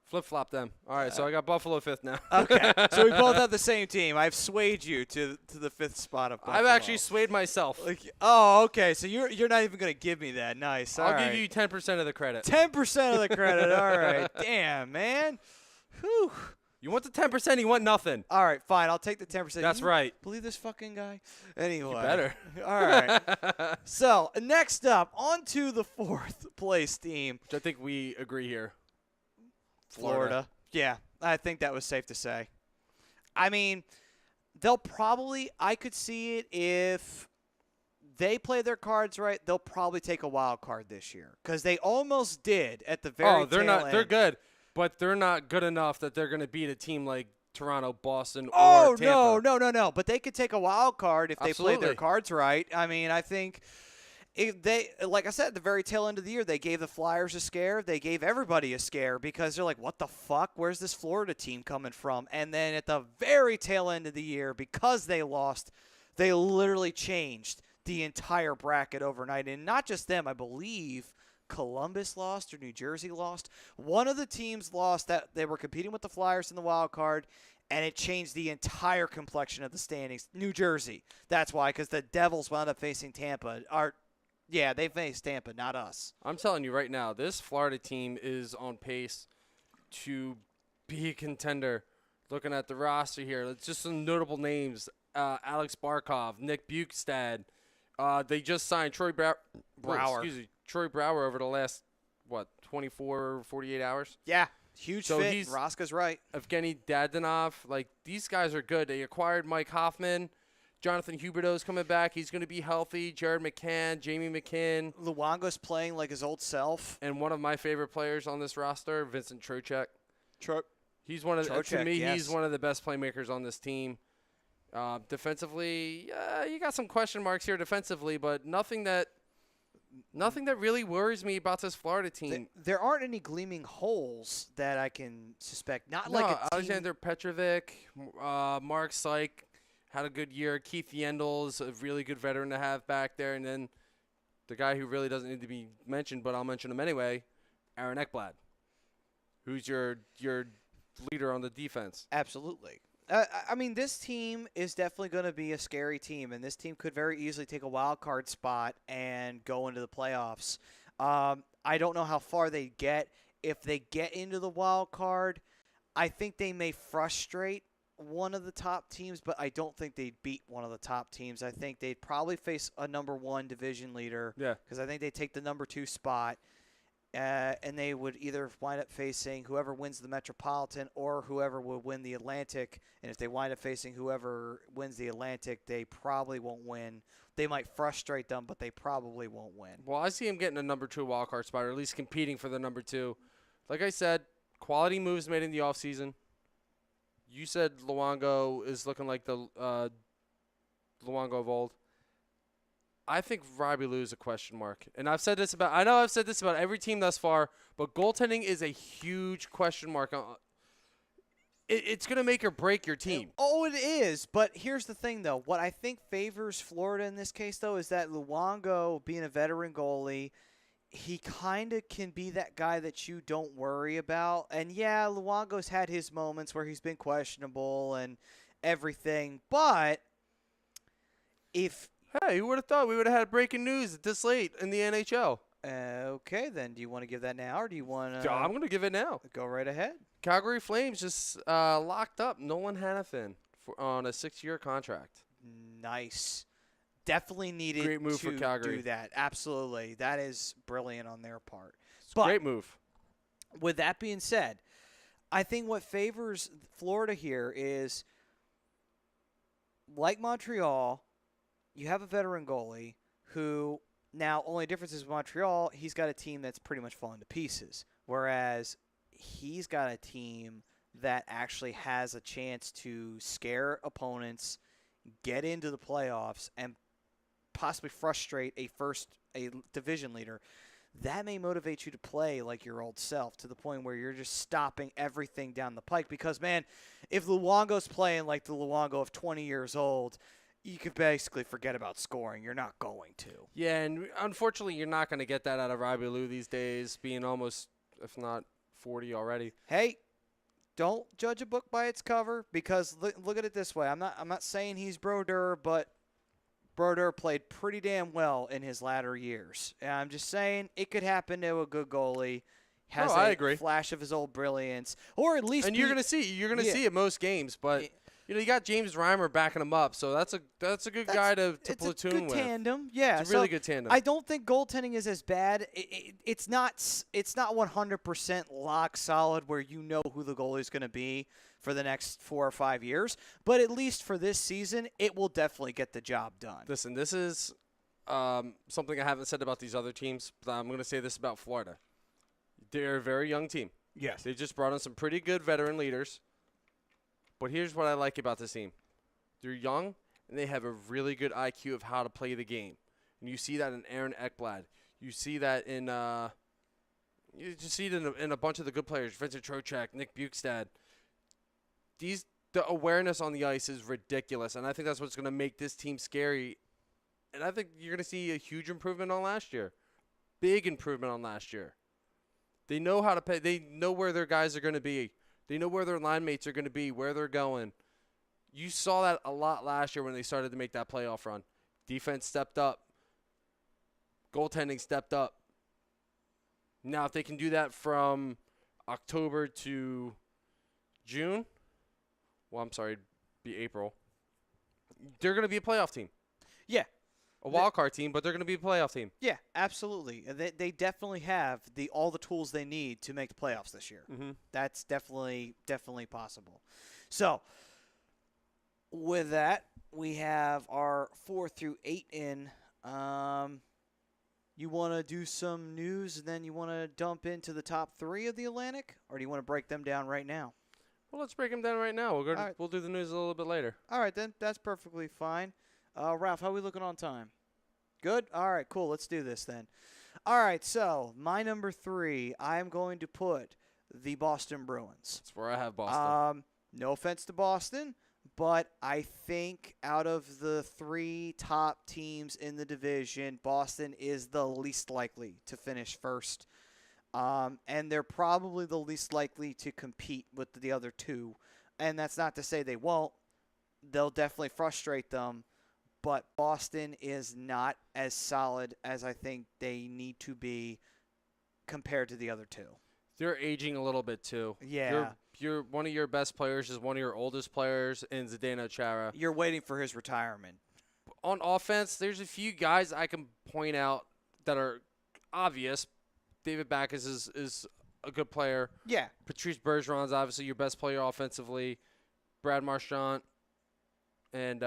Flip flop them. All right, so I got Buffalo fifth now.
Okay, so we both have the same team. I've swayed you to the 5th spot of Buffalo.
I've actually swayed myself.
Oh, okay. So you're not even gonna give me that. Nice.
I'll give you 10% of the credit.
10% of the credit. All right. Damn, man. Whew.
You want the 10%, you want nothing.
All right, fine. I'll take the 10%.
That's
You
right.
Believe this fucking guy? Anyway.
You better.
All right. So, next up, on to the 4th place team.
Which I think we agree here.
Florida. Yeah, I think that was safe to say. I mean, they'll probably – I could see it if they play their cards right, they'll probably take a wild card this year because they almost did at the very
They're
tail
not.
end.
They're good, but they're not good enough that they're going to beat a team like Toronto, Boston,
Oh,
or Tampa.
no. But they could take a wild card if they played their
Absolutely.
cards right. I mean, I think if they, like I said, at the very tail end of the year, they gave the Flyers a scare. They gave everybody a scare because they're like, what the fuck? Where's this Florida team coming from? And then at the very tail end of the year, because they lost, they literally changed the entire bracket overnight. And not just them, I believe Columbus lost or New Jersey lost. One of the teams lost that they were competing with the Flyers in the wild card, and it changed the entire complexion of the standings. New Jersey. That's why, because the Devils wound up facing Tampa. Yeah, they faced Tampa, not us.
I'm telling you right now, this Florida team is on pace to be a contender. Looking at the roster here, it's just some notable names: Alex Barkov, Nick Bukestad. They just signed Troy Brower. Troy Brower over the last 24, 48 hours.
Yeah, huge
So
fit.
he's-
Rosca's right.
Evgeny Dadonov, like these guys are good. They acquired Mike Hoffman. Jonathan Huberdeau's coming back. He's going to be healthy. Jared McCann, Jamie McKinn,
Luongo's playing like his old self.
and one of my favorite players on this roster, Vincent Trocheck. He's one of to
Trocheck,
me.
yes.
He's one of the best playmakers on this team. Defensively, you got some question marks here defensively, but nothing that really worries me about this Florida team.
There aren't any gleaming holes that I can suspect. Not
No,
like a team.
Alexander Petrovic, Mark Syke had a good year. Keith Yendel's a really good veteran to have back there, and then the guy who really doesn't need to be mentioned, but I'll mention him anyway, Aaron Ekblad, who's your leader on the defense.
Absolutely. I mean, this team is definitely going to be a scary team, and this team could very easily take a wild card spot and go into the playoffs. I don't know how far they get. If they get into the wild card, I think they may frustrate one of the top teams, but I don't think they'd beat one of the top teams. I think they'd probably face a number 1 division leader.
Yeah.
Because I think they take the number 2 spot. And they would either wind up facing whoever wins the Metropolitan or whoever would win the Atlantic. And if they wind up facing whoever wins the Atlantic, they probably won't win. They might frustrate them, but they probably won't win.
Well, I see him getting a number 2 wildcard spot, or at least competing for the number 2. Like I said, quality moves made in the offseason. You said Luongo is looking like the Luongo of old. I think Robbie Lou is a question mark. And I've said this about every team thus far, but goaltending is a huge question mark. It's going to make or break your team.
Oh, it is. But here's the thing, though. What I think favors Florida in this case, though, is that Luongo, being a veteran goalie, he kind of can be that guy that you don't worry about. And, yeah, Luongo's had his moments where he's been questionable and everything. But if
Hey, who would have thought we would have had breaking news this late in the NHL?
okay, then do you want to give that now or do you want to
I'm going to give it now.
go right ahead?
Calgary Flames just locked up Nolan Hannafin on a 6-year contract.
Nice. Definitely needed
Great move
to
for Calgary.
do that. Absolutely. That is brilliant on their part.
It's a
But
great move.
with that being said, I think what favors Florida here is, like Montreal, you have a veteran goalie who, now only difference is with Montreal, he's got a team that's pretty much falling to pieces, whereas he's got a team that actually has a chance to scare opponents, get into the playoffs, and possibly frustrate a division leader. that may motivate you to play like your old self to the point where you're just stopping everything down the pike. Because, man, if Luongo's playing like the Luongo of 20 years old, you could basically forget about scoring. You're not going to.
Yeah, and unfortunately, you're not going to get that out of Robbie these days, being almost, if not 40 already.
Hey, don't judge a book by its cover, because look at it this way. I'm not saying he's Brodeur, but Brodeur played pretty damn well in his latter years. And I'm just saying it could happen to a good goalie. Has
I
a
agree.
flash of his old brilliance, or at least
And you're gonna see it most games, but you got James Reimer backing him up, so that's a good guy to
it's
platoon
a good
with.
tandem. Yeah,
It's a really good tandem.
I don't think goaltending is as bad. It's not 100% lock solid where you know who the goalie is going to be for the next 4 or 5 years, but at least for this season, it will definitely get the job done.
Listen, this is something I haven't said about these other teams, but I'm going to say this about Florida. They're a very young team.
Yes.
They just brought in some pretty good veteran leaders. But here's what I like about this team. They're young, and they have a really good IQ of how to play the game. And you see that in Aaron Ekblad. You see that in you just see it in a bunch of the good players, Vincent Trocheck, Nick Bukestad. The awareness on the ice is ridiculous, and I think that's what's going to make this team scary. And I think you're going to see a huge improvement on last year. Big improvement on last year. They know how to play. They know where their guys are going to be. They know where their line mates are going to be, where they're going. You saw that a lot last year when they started to make that playoff run. Defense stepped up. Goaltending stepped up. Now, if they can do that from October to June, well, I'm sorry, it'd be April, they're going to be a playoff team.
Yeah.
A wild card team, but they're going to be a playoff team.
Yeah, absolutely. They definitely have all the tools they need to make the playoffs this year.
Mm-hmm.
That's definitely possible. So, with that, we have our 4 through 8 in. You want to do some news, and then you want to dump into the top 3 of the Atlantic, or do you want to break them down right now?
Well, let's break them down right now.
right.
We'll do the news a little bit later.
All right, then. That's perfectly fine. Ralph, how are we looking on time? Good? All right, cool. Let's do this then. All right, so my number 3, I'm going to put the Boston Bruins.
That's where I have Boston.
No offense to Boston, but I think out of the 3 top teams in the division, Boston is the least likely to finish first. And they're probably the least likely to compete with the other 2. And that's not to say they won't. They'll definitely frustrate them. But Boston is not as solid as I think they need to be compared to the other 2.
They're aging a little bit too.
Yeah.
You're one of your best players is one of your oldest players in Zdeno Chara.
You're waiting for his retirement.
On offense, there's a few guys I can point out that are obvious. David Backes is a good player.
Yeah.
Patrice Bergeron's obviously your best player offensively. Brad Marchand and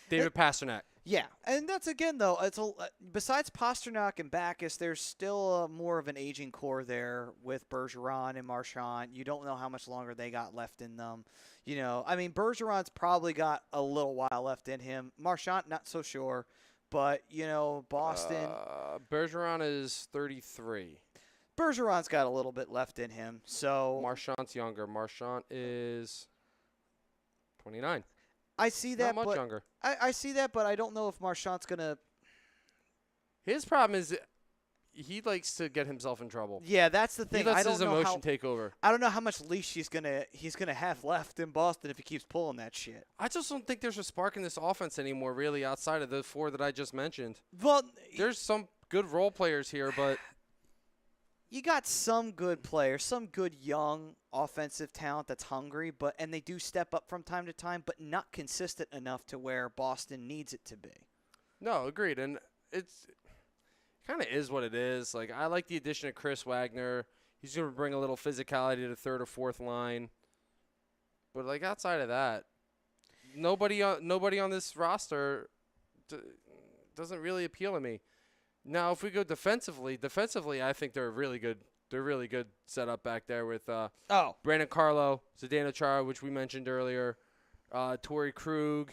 David Pastrnak.
Yeah, and that's again though. Besides Pastrnak and Backes, there's still more of an aging core there with Bergeron and Marchand. You don't know how much longer they got left in them. You know, I mean, Bergeron's probably got a little while left in him. Marchand, not so sure, but you know, Boston.
Bergeron is 33.
Bergeron's got a little bit left in him. So
Marchand's younger. Marchand is 29.
I see that,
Not much
but
younger.
I see that, but I don't know if Marchand's gonna.
His problem is he likes to get himself in trouble.
Yeah, that's the thing.
He lets
I don't
his
know
emotion
how,
take over.
I don't know how much leash he's gonna have left in Boston if he keeps pulling that shit.
I just don't think there's a spark in this offense anymore, really, outside of the 4 that I just mentioned.
Well,
There's some good role players here, but
you got some good players, some good young offensive talent that's hungry, and they do step up from time to time, but not consistent enough to where Boston needs it to be.
no, agreed. And it's kind of is what it is. Like, I like the addition of Chris Wagner. He's going to bring a little physicality to the 3rd or 4th line. But, like, outside of that, nobody on this roster doesn't really appeal to me. Now, if we go defensively, I think they're really good. They're really good setup back there with Brandon Carlo, Zdeno Chara, which we mentioned earlier, Torrey Krug,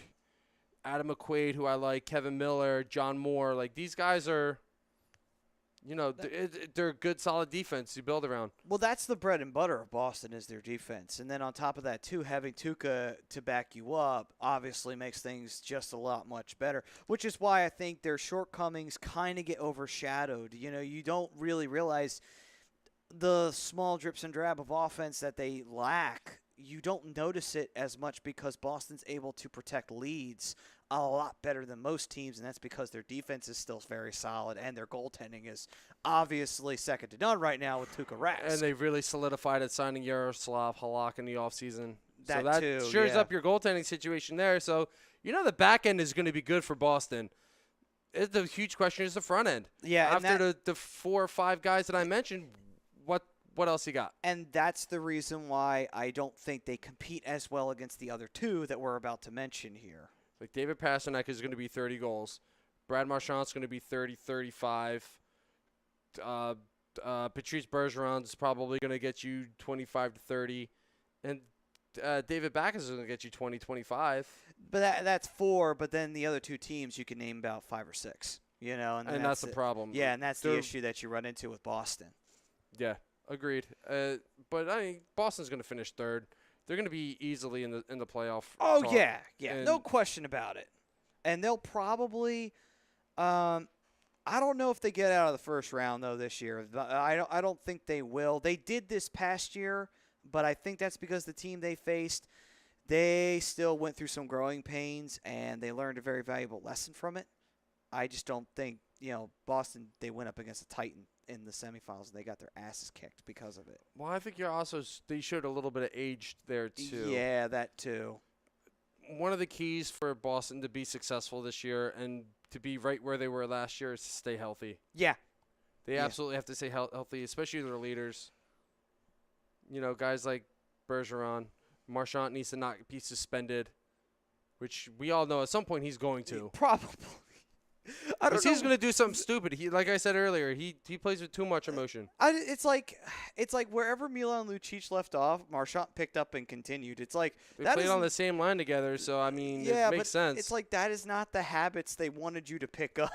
Adam McQuaid, who I like, Kevin Miller, John Moore. Like, these guys are they're a good, solid defense you build around.
Well, that's the bread and butter of Boston is their defense. And then on top of that, too, having Tuca to back you up obviously makes things just a lot much better, which is why I think their shortcomings kind of get overshadowed. You don't really realize the small drips and drab of offense that they lack. You don't notice it as much because Boston's able to protect leads a lot better than most teams, and that's because their defense is still very solid, and their goaltending is obviously second to none right now with Tuukka Rask.
And they really solidified it signing Yaroslav Halak in the offseason.
That
so that
too,
shores
yeah.
up your goaltending situation there. So, the back end is going to be good for Boston. The huge question is the front end.
Yeah, and
After the 4 or 5 guys that I mentioned, what else you got?
And that's the reason why I don't think they compete as well against the other two that we're about to mention here.
Like David Pastrnak is going to be 30 goals. Brad Marchand's going to be 30, 35. Patrice Bergeron's probably going to get you 25 to 30. And David Backes is going to get you 20, 25.
But that's 4, but then the other two teams you can name about 5 or 6. And
that's the problem.
Yeah, and that's the issue that you run into with Boston.
Yeah, agreed. But Boston's going to finish 3rd. They're going to be easily in the playoff.
Oh,
talk.
yeah,
And
no question about it. And they'll probably I don't know if they get out of the first round, though, this year. I don't think they will. They did this past year, but I think that's because the team they faced, they still went through some growing pains, and they learned a very valuable lesson from it. I just don't think, Boston, they went up against a Titan in the semifinals, and they got their asses kicked because of it.
Well, I think they showed a little bit of age there, too.
Yeah, that too.
One of the keys for Boston to be successful this year and to be right where they were last year is to stay healthy.
Yeah.
They absolutely have to stay healthy, especially their leaders. Guys like Bergeron. Marchand needs to not be suspended, which we all know at some point he's going to.
Probably. I don't know.
He's going to do something stupid. Like I said earlier, he plays with too much emotion.
It's like wherever Milan Lucic left off, Marchand picked up and continued. It's like
They
that
played
is
on the same line together, so it makes sense.
It's like that is not the habits they wanted you to pick up.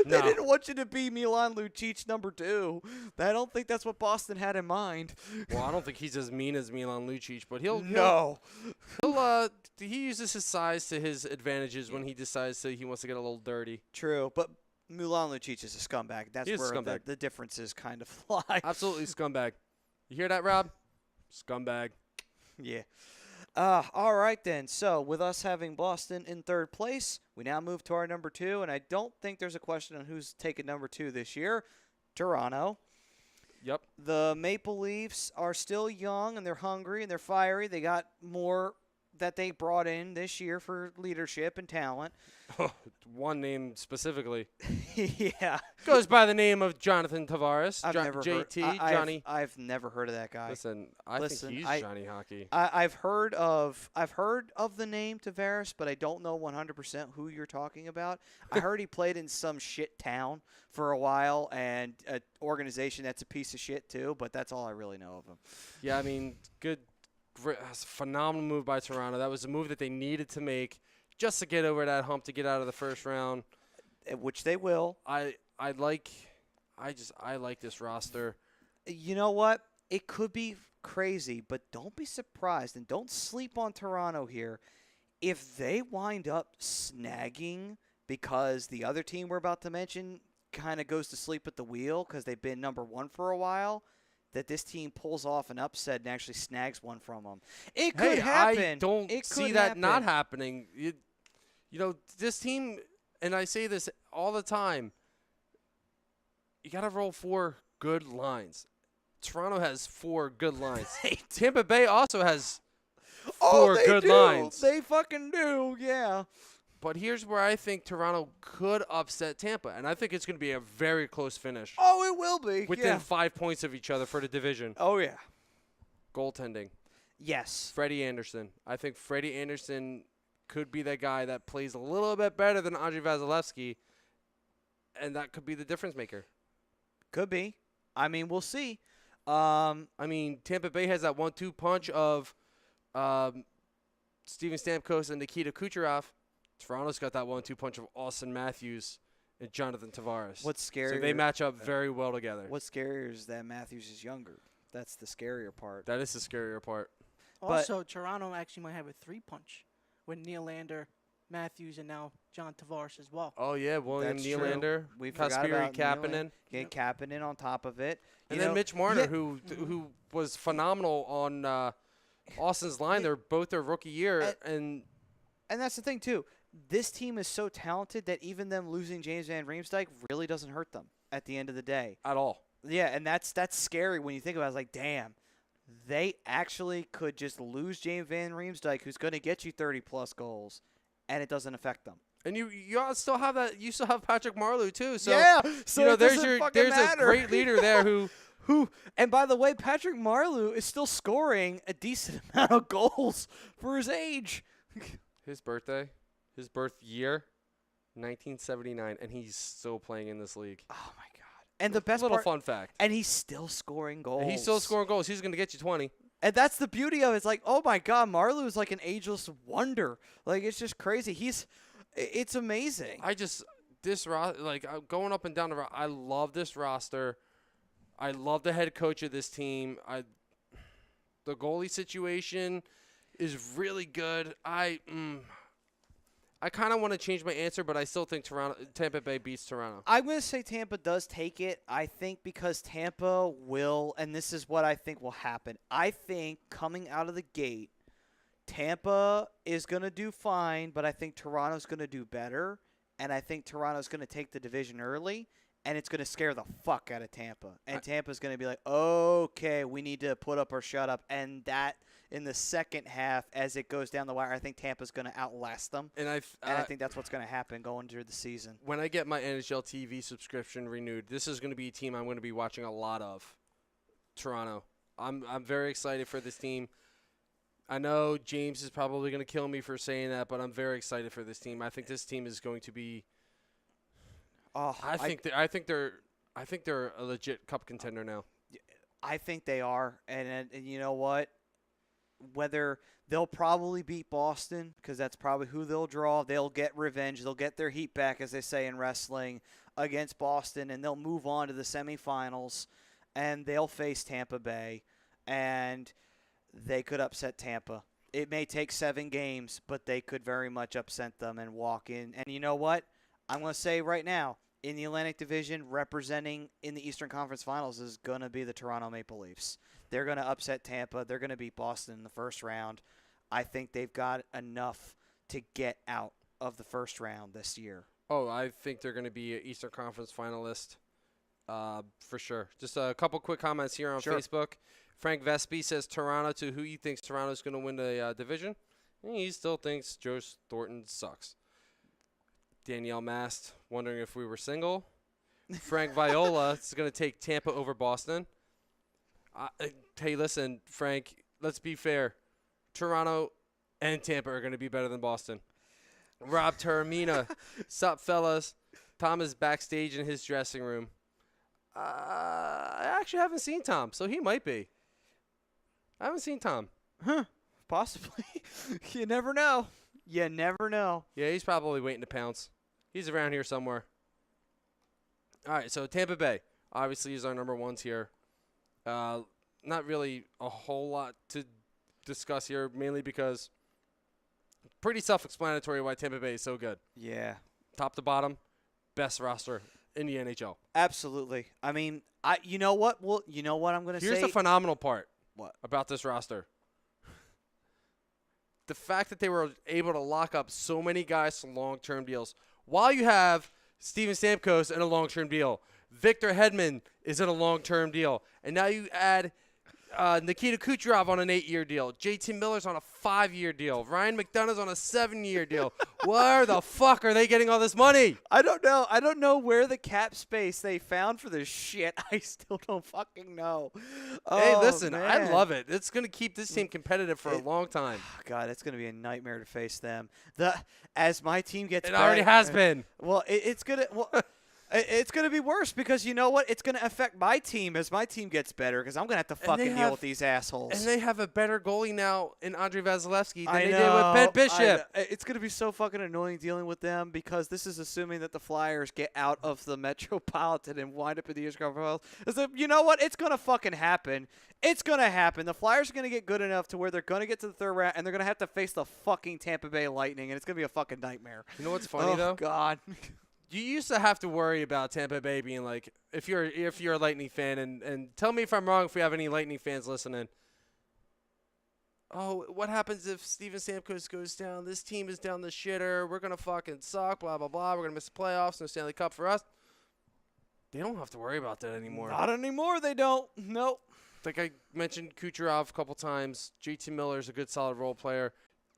No.
They didn't want you to be Milan Lucic number 2. I don't think that's what Boston had in mind.
Well, I don't think he's as mean as Milan Lucic, but he uses his size to his advantages when he decides he wants to get a little dirty.
True, but Milan Lucic is a scumbag. That's
He is a
where
scumbag.
the differences kind of lie.
Absolutely scumbag. You hear that, Rob? Scumbag.
Yeah. All right, then. So, with us having Boston in 3rd place, we now move to our number 2, and I don't think there's a question on who's taking number 2 this year. Toronto.
Yep.
The Maple Leafs are still young, and they're hungry, and they're fiery. They got more that they brought in this year for leadership and talent.
One name specifically.
Yeah.
Goes by the name of Jonathan Tavares.
I've never
JT,
heard,
Johnny.
I've never heard of that guy.
Listen, I think he's Johnny Hockey.
I've heard of the name Tavares, but I don't know 100% who you're talking about. I heard he played in some shit town for a while and an organization that's a piece of shit too, but that's all I really know of him.
Yeah, good, phenomenal move by Toronto. That was a move that they needed to make just to get over that hump to get out of the first round.
Which they will.
I like this roster.
You know what? It could be crazy, but don't be surprised and don't sleep on Toronto here. If they wind up snagging because the other team we're about to mention kind of goes to sleep at the wheel because they've been number 1 for a while, that this team pulls off an upset and actually snags one from them. It could happen.
I don't see that not happening. This team, and I say this all the time, you got to roll 4 good lines. Toronto has 4 good lines. Tampa Bay also has 4 good lines.
They fucking do, yeah.
But here's where I think Toronto could upset Tampa, and I think it's going to be a very close finish.
Oh, it will be.
Within 5 points of each other for the division.
Oh, yeah.
Goaltending.
Yes.
Freddie Anderson. I think Freddie Anderson could be that guy that plays a little bit better than Andrei Vasilevsky, and that could be the difference maker.
Could be. We'll see.
Tampa Bay has that 1-2 punch of Steven Stamkos and Nikita Kucherov. Toronto's got that 1-2 punch of Austin Matthews and Jonathan Tavares.
What's scary?
So they match up very well together.
What's scarier is that Matthews is younger. That's the scarier part.
That is the scarier part.
But-
Also, Toronto actually might have a 3-punch with Nylander, Matthews, and now John Tavares as well.
Oh, yeah, William
That's true.
Nylander,
We forgot
Kasperi
about
Kapanen.
Get Kapanen on top of it.
And
You
then
know,
Mitch Marner,
yeah,
who was phenomenal on Austin's line. They're both their rookie year, and
and that's the thing too. This team is so talented that even them losing James Van Riemsdyk really doesn't hurt them at the end of the day.
at all.
Yeah, and that's scary when you think about it. It's like, damn, they actually could just lose James Van Riemsdyk, who's going to get you 30-plus goals, and it doesn't affect them.
And you still have that. You still have Patrick Marleau too. So
yeah, so
you know,
it
there's
doesn't fucking
there's
matter.
a great leader there who
And by the way, Patrick Marleau is still scoring a decent amount of goals for his age.
his birth year, 1979, and he's still playing in this league.
Oh my god! And the best
Little
part,
fun fact.
and he's still scoring goals.
And he's still scoring goals. He's going to get you 20.
And that's the beauty of it. It's like, oh my god, Marleau is like an ageless wonder. Like, it's just crazy. It's amazing.
Going up and down the I love this roster. I love the head coach of this team. The goalie situation is really good. I kind of want to change my answer, but I still think Tampa Bay beats Toronto.
I'm going to say Tampa does take it. I think because Tampa will, and this is what I think will happen. I think coming out of the gate, Tampa is going to do fine, but I think Toronto's going to do better, and I think Toronto's going to take the division early, and it's going to scare the fuck out of Tampa. And Tampa's going to be like, okay, we need to put up or shut up, and that in the second half, as it goes down the wire, I think Tampa's going to outlast them.
And
I think that's what's going to happen going through the season.
When I get my NHL TV subscription renewed, this is going to be a team I'm going to be watching a lot of. Toronto. I'm very excited for this team. I know James is probably going to kill me for saying that, but I'm very excited for this team. I think this team is going to be.
Oh,
I think they're a legit cup contender now.
I think they are, and you know what? Whether they'll probably beat Boston because that's probably who they'll draw. They'll get revenge. They'll get their heat back, as they say in wrestling, against Boston, and they'll move on to the semifinals, and they'll face Tampa Bay, and they could upset Tampa. It may take 7 games, but they could very much upset them and walk in. And you know what? I'm going to say right now, in the Atlantic Division, representing in the Eastern Conference Finals is going to be the Toronto Maple Leafs. They're going to upset Tampa. They're going to beat Boston in the first round. I think they've got enough to get out of the first round this year.
Oh, I think they're going to be an Eastern Conference finalist for sure. Just a couple quick comments here on Facebook. Frank Vespi says Toronto to who he thinks Toronto's going to win the division. And he still thinks Joe Thornton sucks. Danielle Mast wondering if we were single. Frank Viola is going to take Tampa over Boston. Hey, listen, Frank, let's be fair. Toronto and Tampa are going to be better than Boston. Rob Taramina, sup, fellas? Tom is backstage in his dressing room. I actually haven't seen Tom, so he might be. I haven't seen Tom.
Huh. Possibly. You never know. You never know.
Yeah, he's probably waiting to pounce. He's around here somewhere. All right, so Tampa Bay obviously is our number ones here. Not really a whole lot to discuss here, mainly because pretty self-explanatory why Tampa Bay is so good.
Yeah.
Top to bottom, best roster in the NHL.
Absolutely. I mean, you know what? Well, you know what I'm going to say?
Here's the phenomenal part.
What?
About this roster. The fact that they were able to lock up so many guys to long-term deals. While you have Steven Stamkos in a long-term deal, Victor Hedman is in a long-term deal, and now you add Nikita Kucherov on an 8-year deal. JT Miller's on a 5-year deal. Ryan McDonough's on a 7-year deal. Where the fuck are they getting all this money?
I don't know. I don't know where the cap space they found for this shit. I still don't fucking know.
Hey,
Oh,
listen, I
man.
love it. It's going to keep this team competitive for a long time.
God, it's going to be a nightmare to face them. As my team gets
It already
better-
has been.
Well, it's gonna. Well, It's going to be worse because you know what? It's going to affect my team as my team gets better because I'm going to have to fucking deal with these assholes.
And they have a better goalie now in Andre Vasilevsky than
I
they
know,
did with Ben Bishop.
It's going to be so fucking annoying dealing with them because this is assuming that the Flyers get out of the Metropolitan and wind up in the Eastern Conference. You know what? It's going to fucking happen. It's going to happen. The Flyers are going to get good enough to where they're going to get to the third round and they're going to have to face the fucking Tampa Bay Lightning, and it's going to be a fucking nightmare.
You know what's funny, though?
Oh, God.
You used to have to worry about Tampa Bay being like, if you're a Lightning fan, and tell me if I'm wrong if we have any Lightning fans listening. Oh, what happens if Steven Stamkos goes down? This team is down the shitter. We're going to fucking suck, blah, blah, blah. We're going to miss the playoffs, no Stanley Cup for us. They don't have to worry about that anymore.
Not anymore, they don't. Nope.
Like I mentioned Kucherov a couple times. JT Miller's a good, solid role player.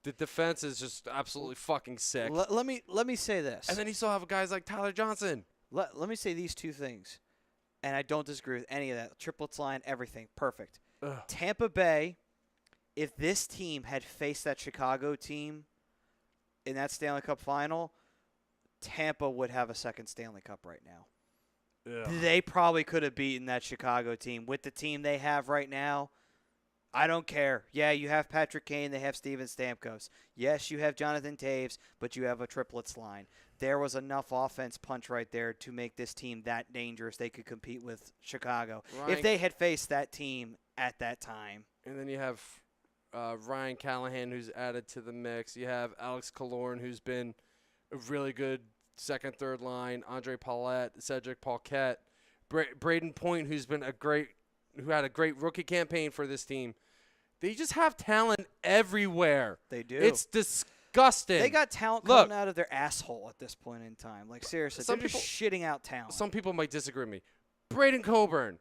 The defense is just absolutely fucking sick.
Let me say this.
And then you still have guys like Tyler Johnson.
Let me say these two things, and I don't disagree with any of that. Triplets line, everything, perfect.
Ugh.
Tampa Bay, if this team had faced that Chicago team in that Stanley Cup final, Tampa would have a second Stanley Cup right now.
Ugh.
They probably could have beaten that Chicago team with the team they have right now. I don't care. Yeah, you have Patrick Kane. They have Steven Stamkos. Yes, you have Jonathan Taves, but you have a triplets line. There was enough offense punch right there to make this team that dangerous they could compete with Chicago. If they had faced that team at that time.
And then you have Ryan Callahan, who's added to the mix. You have Alex Killorn, who's been a really good second, third line. Andre Palat, Cedric Paquette. Braden Point, who had a great rookie campaign for this team. They just have talent everywhere.
They do.
It's disgusting.
They got talent coming out of their asshole at this point in time. Like, seriously, they're just shitting out talent.
Some people might disagree with me. Braden Coburn.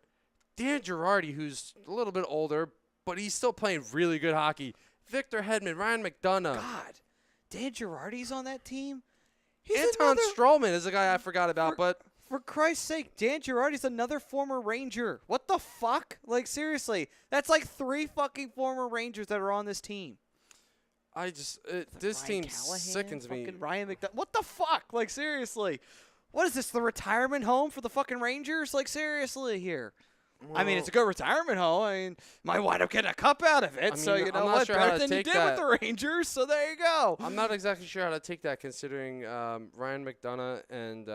Dan Girardi, who's a little bit older, but he's still playing really good hockey. Victor Hedman, Ryan McDonough.
God, Dan Girardi's on that team?
Anton Stroman is a guy I forgot about, but
for Christ's sake, Dan Girardi's another former Ranger. What the fuck? Like, seriously, that's like 3 fucking former Rangers that are on this team.
This team sickens me.
Ryan McDonough. What the fuck? Like, seriously. What is this, the retirement home for the fucking Rangers? Like, seriously here.
Well,
I mean, it's a good retirement home. I mean, might wind up getting a cup out of it. So, you know what? Better than you did with the Rangers. So, there you go.
I'm not exactly sure how to take that considering Ryan McDonough and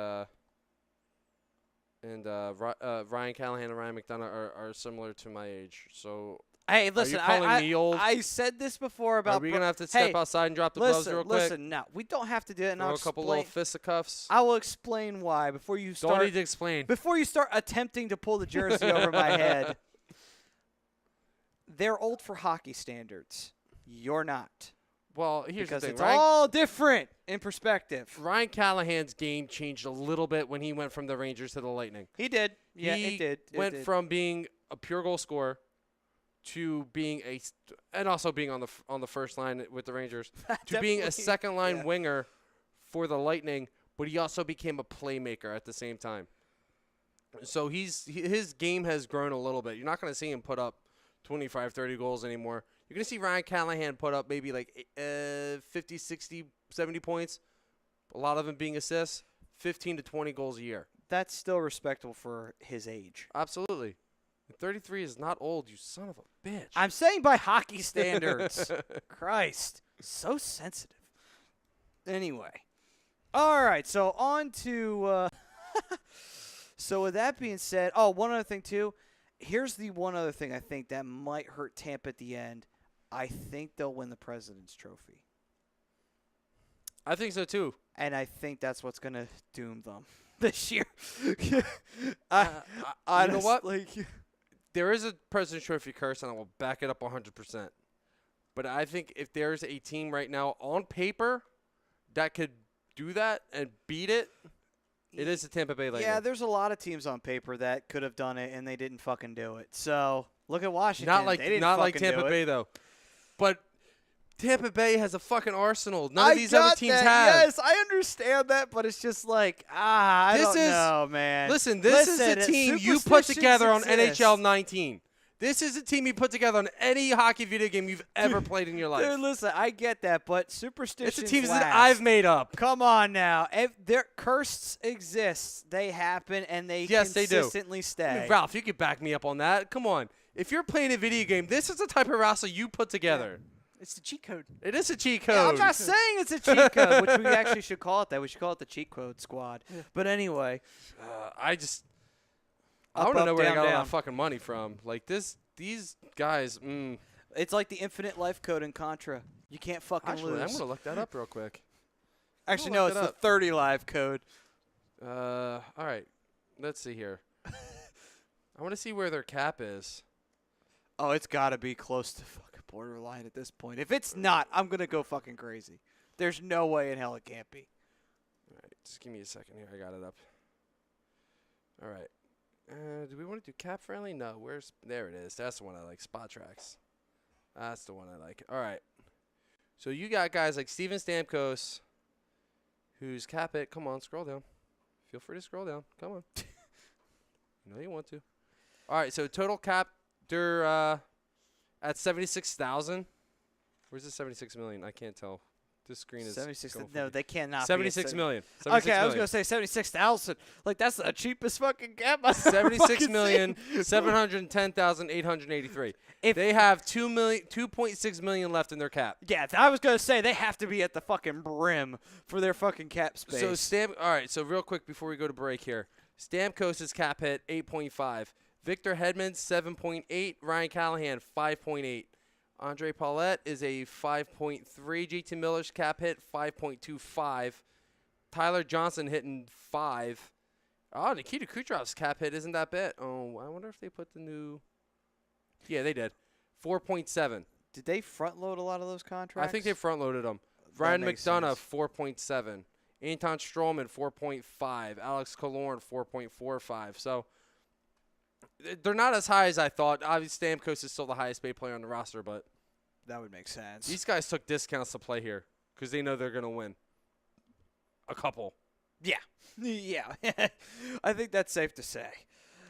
Ryan Callahan and Ryan McDonough are similar to my age. So,
hey, listen,
are you calling me old?
I said this before about.
Are we going to have to step outside and drop the gloves real quick?
Listen, no, we don't have to do it. And
Throw a couple little fisticuffs.
I will explain why before you start.
Don't need to explain.
Before you start attempting to pull the jersey over my head. They're old for hockey standards. You're not.
Well, here's
because
the thing.
It's all different in perspective.
Ryan Callahan's game changed a little bit when he went from the Rangers to the Lightning.
He did. Yeah,
he
did.
Went from being a pure goal scorer to being and also being on the first line with the Rangers to being a second line winger for the Lightning, but he also became a playmaker at the same time. So his game has grown a little bit. You're not going to see him put up 25, 30 goals anymore. You're going to see Ryan Callahan put up maybe like 50, 60, 70 points, a lot of them being assists, 15 to 20 goals a year.
That's still respectable for his age.
Absolutely. 33 is not old, you son of a bitch.
I'm saying by hockey standards. Christ. So sensitive. Anyway. All right, so on to so with that being said, one other thing too. Here's the one other thing I think that might hurt Tampa at the end. I think they'll win the President's Trophy.
I think so too.
And I think that's what's going to doom them this year. You know what?
There is a President's Trophy curse, and I will back it up 100%. But I think if there's a team right now on paper that could do that and beat it, it is the Tampa Bay Lightning.
Yeah, there's a lot of teams on paper that could have done it, and they didn't fucking do it. So look at Washington.
Not like Tampa Bay, though. But Tampa Bay has a fucking arsenal. None of these other teams have.
Yes, I understand that, but it's just like, I don't know, man.
Listen, this is a team you put together on NHL 19. This is a team you put together on any hockey video game you've ever played in your life.
Dude, listen, I get that, but superstition.
It's the teams that I've made up.
Come on now. If their curses exist, they happen and they
Yes, they do.
consistently stay.
I mean, Ralph, you could back me up on that. Come on. If you're playing a video game, this is the type of roster you put together.
It's the cheat code.
It is a cheat code.
Yeah, I'm not saying it's a cheat code, which we actually should call it that. We should call it the cheat code squad.
Yeah.
But anyway,
I
Up,
want to
up,
know where
down,
I got all
down.
that fucking money from. Like these guys.
It's like the infinite life code in Contra. You can't fucking
Actually, I'm
lose.
gonna look that up real quick.
Actually,
gonna
no,
look
it's
it
the
up.
30 live code.
All right. Let's see here. I want to see where their cap is.
Oh, it's got to be close to fucking borderline at this point. If it's not, I'm going to go fucking crazy. There's no way in hell it can't be.
All right, just give me a second here. I got it up. All right. Do we want to do cap friendly? No. There it is. That's the one I like. Spot Tracks. That's the one I like. All right. So you got guys like Steven Stamkos, who's cap it. Come on, scroll down. Feel free to scroll down. Come on. You know you want to. All right. So total cap, they're at 76,000. Where's the 76 million? I can't tell. This screen is
76.
going
No,
funny.
they cannot.
76
be
million.
Okay, I was
76
going to say 76,000. Like, that's the cheapest fucking cap I've
76 million,
seen.
710,883.
If-
They have 2.6 million left in their cap.
Yeah, I was going to say they have to be at the fucking brim for their fucking cap space.
So all right, so real quick before we go to break here. Stamkos' cap hit 8.5. Victor Hedman 7.8. Ryan Callahan 5.8. Andre Paulette is a 5.3. JT Miller's cap hit 5.25. Tyler Johnson hitting 5. Oh, Nikita Kucherov's cap hit isn't that bad. Oh, I wonder if they put the new. Yeah, they did. 4.7.
Did they front load a lot of those contracts?
I think they front loaded them. Ryan
makes
McDonough
sense.
4.7. Anton Stroman 4.5. Alex Killorn 4.45. So they're not as high as I thought. Obviously, Stamkos is still the highest paid player on the roster, but
that would make sense.
these guys took discounts to play here because they know they're going to win. A couple.
Yeah. Yeah. I think that's safe to say.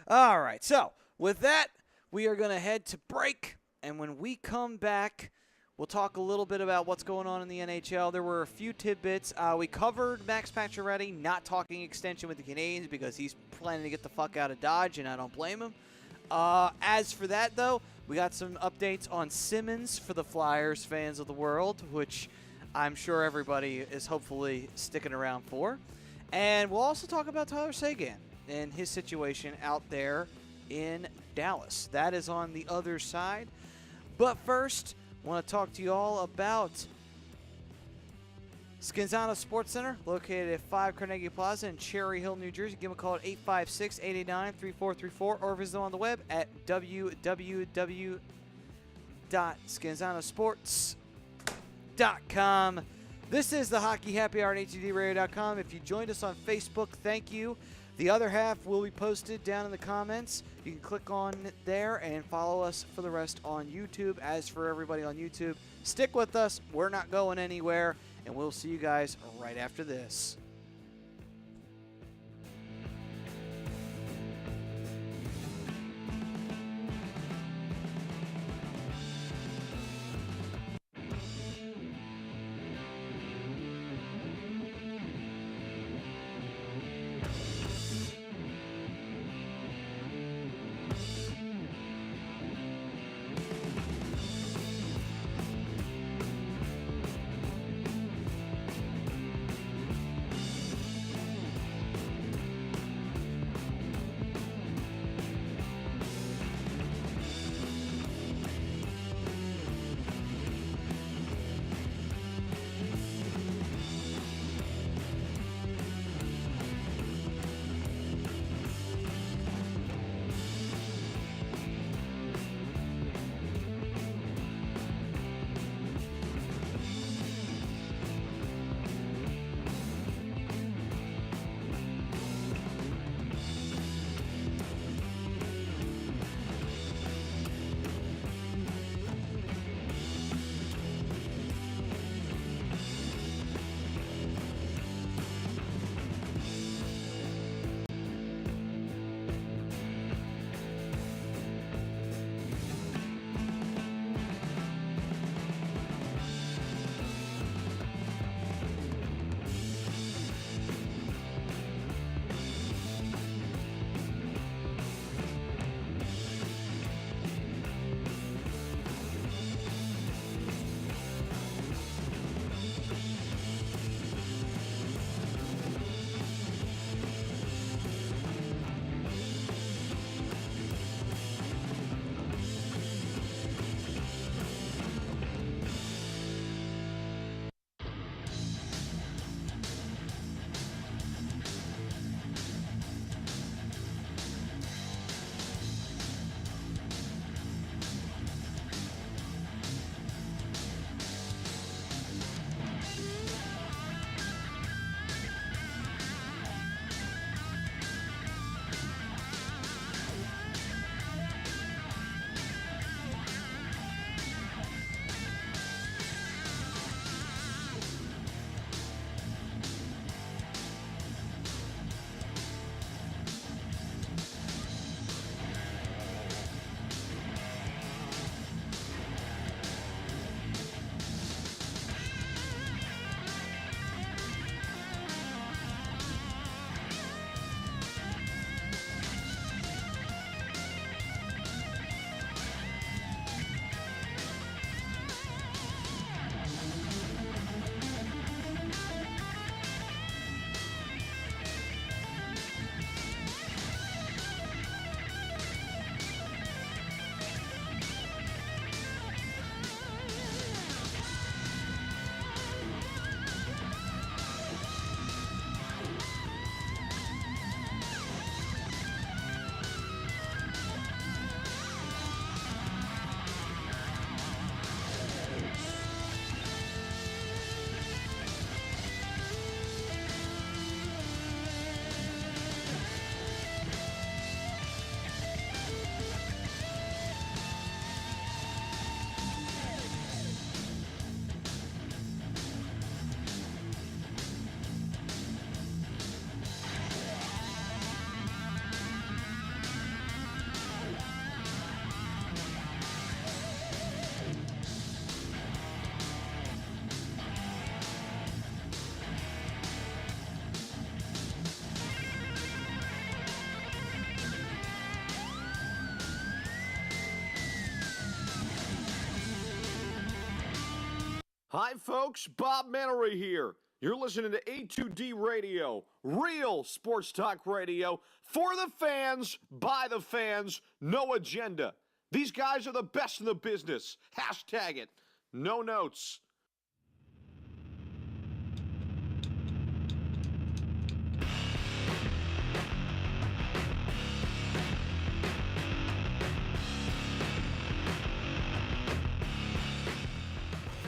All right. So, with that, we are going to head to break. And when we come back, we'll talk a little bit about what's going on in the NHL. There were a few tidbits. We covered Max Pacioretty not talking extension with the Canadiens because he's planning to get the fuck out of Dodge, and I don't blame him. As for that, though, we got some updates on Simmons for the Flyers fans of the world, which I'm sure everybody is hopefully sticking around for. And we'll also talk about Tyler Seguin and his situation out there in Dallas. That is on the other side. But first, I want to talk to you all about Scanzano Sports Center, located at 5 Carnegie Plaza in Cherry Hill, New Jersey. Give them a call at 856-889-3434 or visit them on the web at www.scanzanosports.com. This is the Hockey Happy Hour at HDRadio.com. If you joined us on Facebook, thank you. The other half will be posted down in the comments. You can click on it there and follow us for the rest on YouTube. As for everybody on YouTube, stick with us. We're not going anywhere, and we'll see you guys right after this.
Hi, folks. Bob Mannery here. You're listening to A2D Radio, real sports talk radio for the fans, by the fans, no agenda. These guys are the best in the business. Hashtag it. No notes.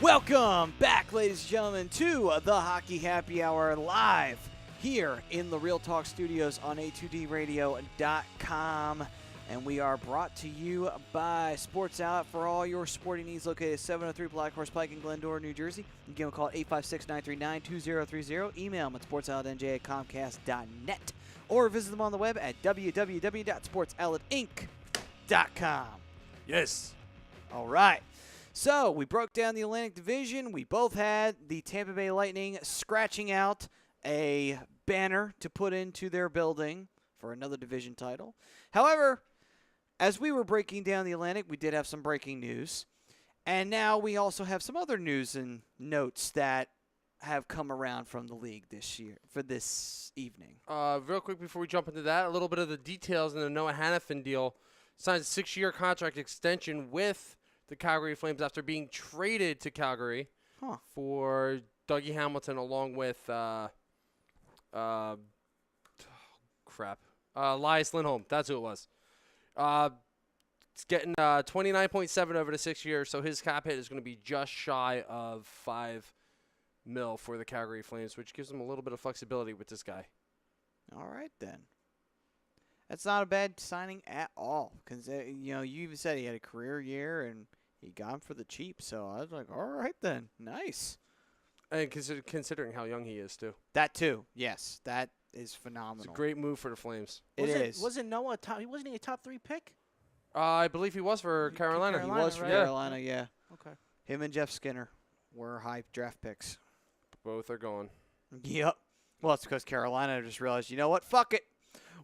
Welcome back, ladies and gentlemen, to the Hockey Happy Hour live here in the Real Talk Studios on A2DRadio.com. And we are brought to you by Sports Outlet for all your sporting needs, located at 703 Black Horse Pike in Glendora, New Jersey. You can call 856-939-2030. Email them at sportsoutletnj@comcast.net or visit them on the web at www.sportsoutletinc.com.
Yes.
All right. So we broke down the Atlantic Division. We both had the Tampa Bay Lightning scratching out a banner to put into their building for another division title. However, as we were breaking down the Atlantic, we did have some breaking news. And now we also have some other news and notes that have come around from the league this year, for this evening.
Real quick before we jump into that, a little bit of the details in the Noah Hannafin deal. Signed a 6-year contract extension with the Calgary Flames after being traded to Calgary for Dougie Hamilton along with Elias Lindholm. That's who it was. It's getting 29.7 over the 6 years, so his cap hit is going to be just shy of $5 million for the Calgary Flames, which gives them a little bit of flexibility with this guy.
All right, then. That's not a bad signing at all. Because, you even said he had a career year, and he got him for the cheap. So I was like, all right, then. Nice.
And considering how young he is, too.
That, too. Yes, that is phenomenal.
It's a great move for the Flames.
It is.
Wasn't Noah wasn't he a top 3 pick?
I believe he was for Carolina.
He was for
right?
Carolina, yeah.
Okay.
Him and Jeff Skinner were high draft picks.
Both are gone.
Yep. Well, it's because Carolina just realized, you know what? Fuck it.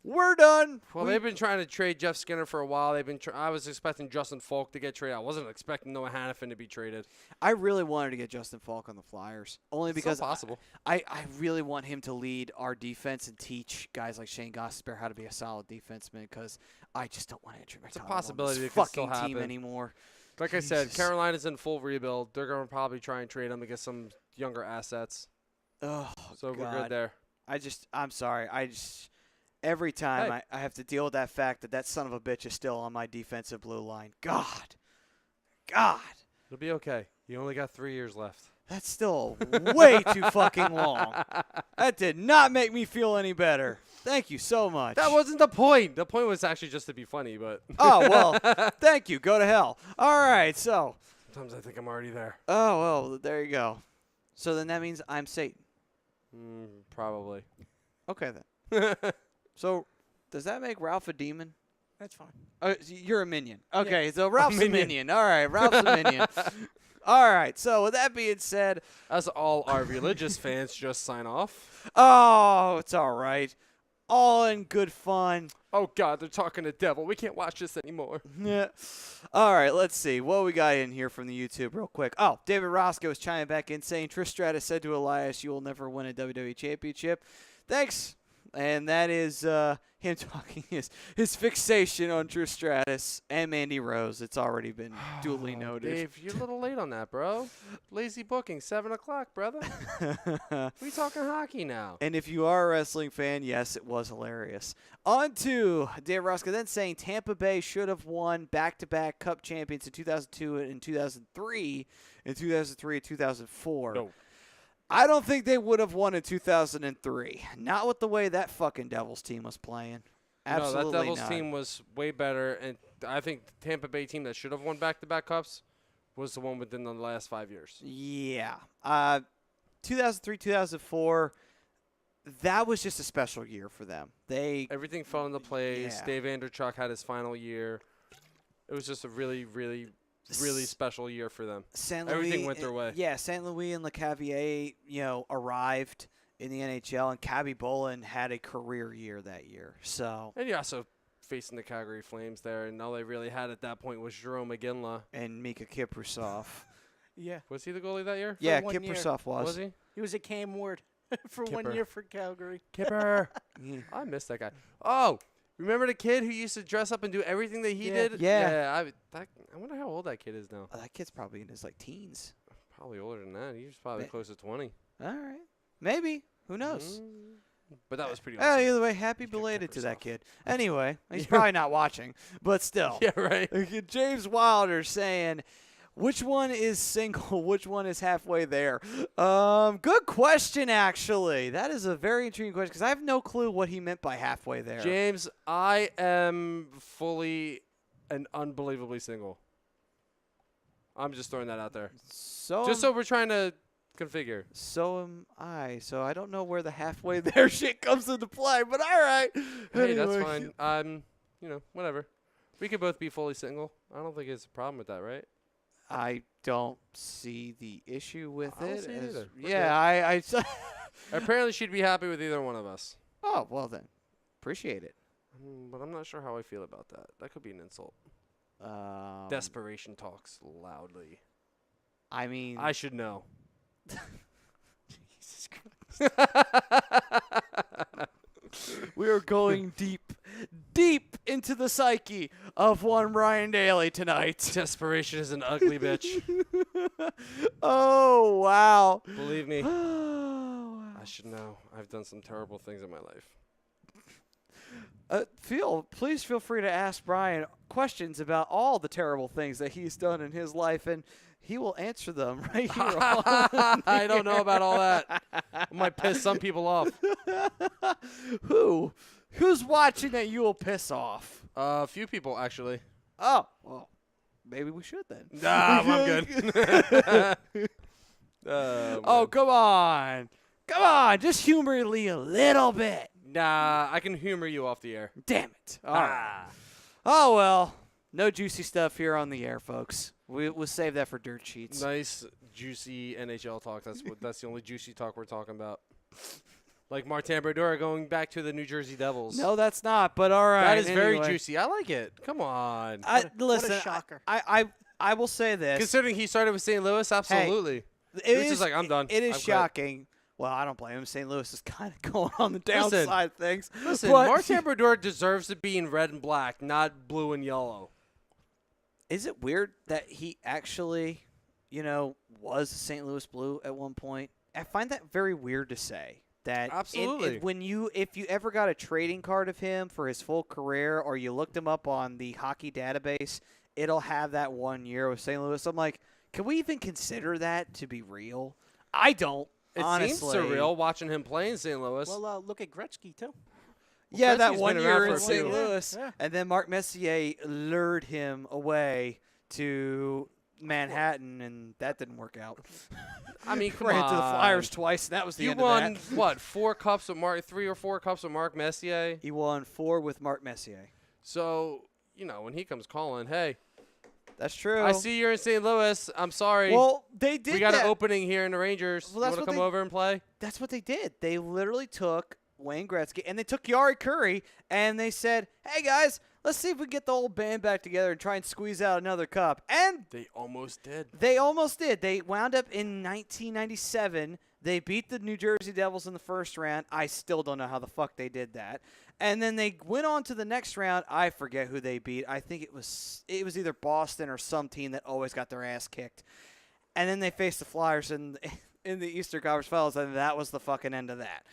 We're done.
Well, they've been trying to trade Jeff Skinner for a while. They've been. I was expecting Justin Falk to get traded. I wasn't expecting Noah Hannafin to be traded.
I really wanted to get Justin Falk on the Flyers, only because
possible.
I really want him to lead our defense and teach guys like Shane Gostisbehere how to be a solid defenseman, because I just don't want Andrew McDonald
It's a possibility
on this
it could still
fucking team
happen.
anymore.
Like I said,
Jesus.
Carolina's in full rebuild. They're going to probably try and trade him to get some younger assets.
Oh,
So we're
God.
good there.
I'm sorry. Every time I have to deal with that fact that son of a bitch is still on my defensive blue line. God.
It'll be okay. You only got 3 years left.
That's still way too fucking long. That did not make me feel any better. Thank you so much.
That wasn't the point. The point was actually just to be funny, but
Oh, well, thank you. Go to hell. All right, so.
sometimes I think I'm already there.
Oh, well, there you go. So then that means I'm Satan.
Probably.
Okay, then. So does that make Ralph a demon?
That's fine.
You're a minion. Okay, so Ralph's a
minion.
minion. All right, Ralph's a minion. All right, so with that being said.
As all our religious fans just sign off.
Oh, it's all right. All in good fun.
Oh, God, they're talking to devil. We can't watch this anymore.
Yeah. All right, let's see. What we got in here from the YouTube real quick. Oh, David Roscoe is chiming back in saying Trish Stratus said to Elias, you will never win a WWE Championship. Thanks. And that is him talking his fixation on Trish Stratus and Mandy Rose. It's already been duly noted.
Dave, you're a little late on that, bro. Lazy booking, 7 o'clock, brother. We talking hockey now.
And if you are a wrestling fan, yes, it was hilarious. On to Dave Roscoe then saying Tampa Bay should have won back-to-back Cup champions in 2002 and 2003, and 2003 and 2004.
No.
I don't think they would have won in 2003. Not with the way that fucking Devils team was playing. Absolutely
no, that Devils
not.
team was way better, and I think the Tampa Bay team that should have won back-to-back cups was the one within the last 5 years.
Yeah. 2003, 2004, that was just a special year for them.
Everything fell into place.
Yeah.
Dave Andrechuk had his final year. It was just a really, really, really special year for them. Everything went their way.
Yeah, St. Louis and LeCavier, arrived in the NHL, and Cabby Bolin had a career year that year. So
And you also facing the Calgary Flames there, and all they really had at that point was Jerome McGinley.
and Mika Kiprusov.
Yeah.
Was he the goalie that year?
Yeah,
1 year.
Kiprusoff was.
Was he?
He was a Cam Ward for 1
Kipper.
year for Calgary.
Kipper.
Yeah.
I miss that guy. Oh, remember the kid who used to dress up and do everything that he
Yeah.
did?
Yeah.
I wonder how old that kid is now.
Oh, that kid's probably in his like teens.
Probably older than that. He was probably
Ma-
close to 20.
All right, maybe. Who knows?
But that was pretty
Oh,
awesome.
either way, happy
Kick
belated to that
Kiprusoff.
kid. Anyway, he's probably not watching, but still.
Yeah, right.
James Wilder saying, which one is single? Which one is halfway there? Good question, actually. That is a very intriguing question because I have no clue what he meant by halfway there.
James, I am fully and unbelievably single. I'm just throwing that out there.
So
Just so we're trying to configure.
so am I. So I don't know where the halfway there shit comes into play, but all right.
Hey, that's
Anyway.
fine. Whatever. We could both be fully single. I don't think it's a problem with that, right?
I don't see the issue with
I don't
it.
see it either. We're
Yeah, I
Apparently, she'd be happy with either one of us.
Oh, well then. Appreciate it.
But I'm not sure how I feel about that. That could be an insult. Desperation talks loudly.
I mean,
I should know.
Jesus Christ. We are going deep into the psyche of one Ryan Daly tonight.
Desperation is an ugly bitch.
Oh, wow.
Believe me,
Oh, wow.
I should know. I've done some terrible things in my life.
Please feel free to ask Brian questions about all the terrible things that he's done in his life, and he will answer them right here.
I don't know about all that. I might piss some people off.
Who's watching that you will piss off?
A few people, actually.
Oh, well, maybe we should then.
Nah, I'm good.
Oh, come on. Come on. Just humor Lee a little bit.
Nah, I can humor you off the air.
Damn it. All right. Oh, well. No juicy stuff here on the air, folks. We'll save that for dirt sheets.
Nice, juicy NHL talk. That's the only juicy talk we're talking about. Like Martin Brodeur going back to the New Jersey Devils.
No, that's not, but all right.
That is very
anyway.
juicy. I like it. Come on.
Listen,
what a shocker.
I will say this.
Considering he started with St. Louis, absolutely.
It
just like, I'm done.
It is
I've quit.
shocking. Well, I don't blame him. St. Louis is kind of going on the downside of things.
Listen,
but
Martin Brodeur deserves to be in red and black, not blue and yellow.
Is it weird that he actually, was a St. Louis Blue at one point? I find that very weird to say. That
Absolutely.
if you ever got a trading card of him for his full career, or you looked him up on the hockey database, it'll have that 1 year with St. Louis. I'm like, can we even consider that to be real? I don't.
It
honestly.
seems surreal watching him play in St. Louis.
Well, look at Gretzky, too.
Yeah, that
Gretzky's
1
been around
year
for
in
a
St.
few.
Louis,
Yeah.
and then Mark Messier lured him away to Manhattan, and that didn't work out.
I mean, come
Ran
on.
to the Flyers twice, and that was the
You
end
won,
of that.
what, 3 or 4 cups with Mark Messier?
He won 4 with Mark Messier.
So, when he comes calling, hey,
That's true.
I see you're in St. Louis. I'm sorry.
Well, they did
we got
that.
an opening here in the Rangers.
Well, that's
you want
what
to come over and play?
That's what they did. They literally took Wayne Gretzky, and they took Yari Curry, and they said, hey, guys, let's see if we can get the whole band back together and try and squeeze out another cup. And
They almost did.
they almost did. They wound up in 1997. They beat the New Jersey Devils in the first round. I still don't know how the fuck they did that. And then they went on to the next round. I forget who they beat. I think it was either Boston or some team that always got their ass kicked. And then they faced the Flyers in the Eastern Conference Finals, and that was the fucking end of that.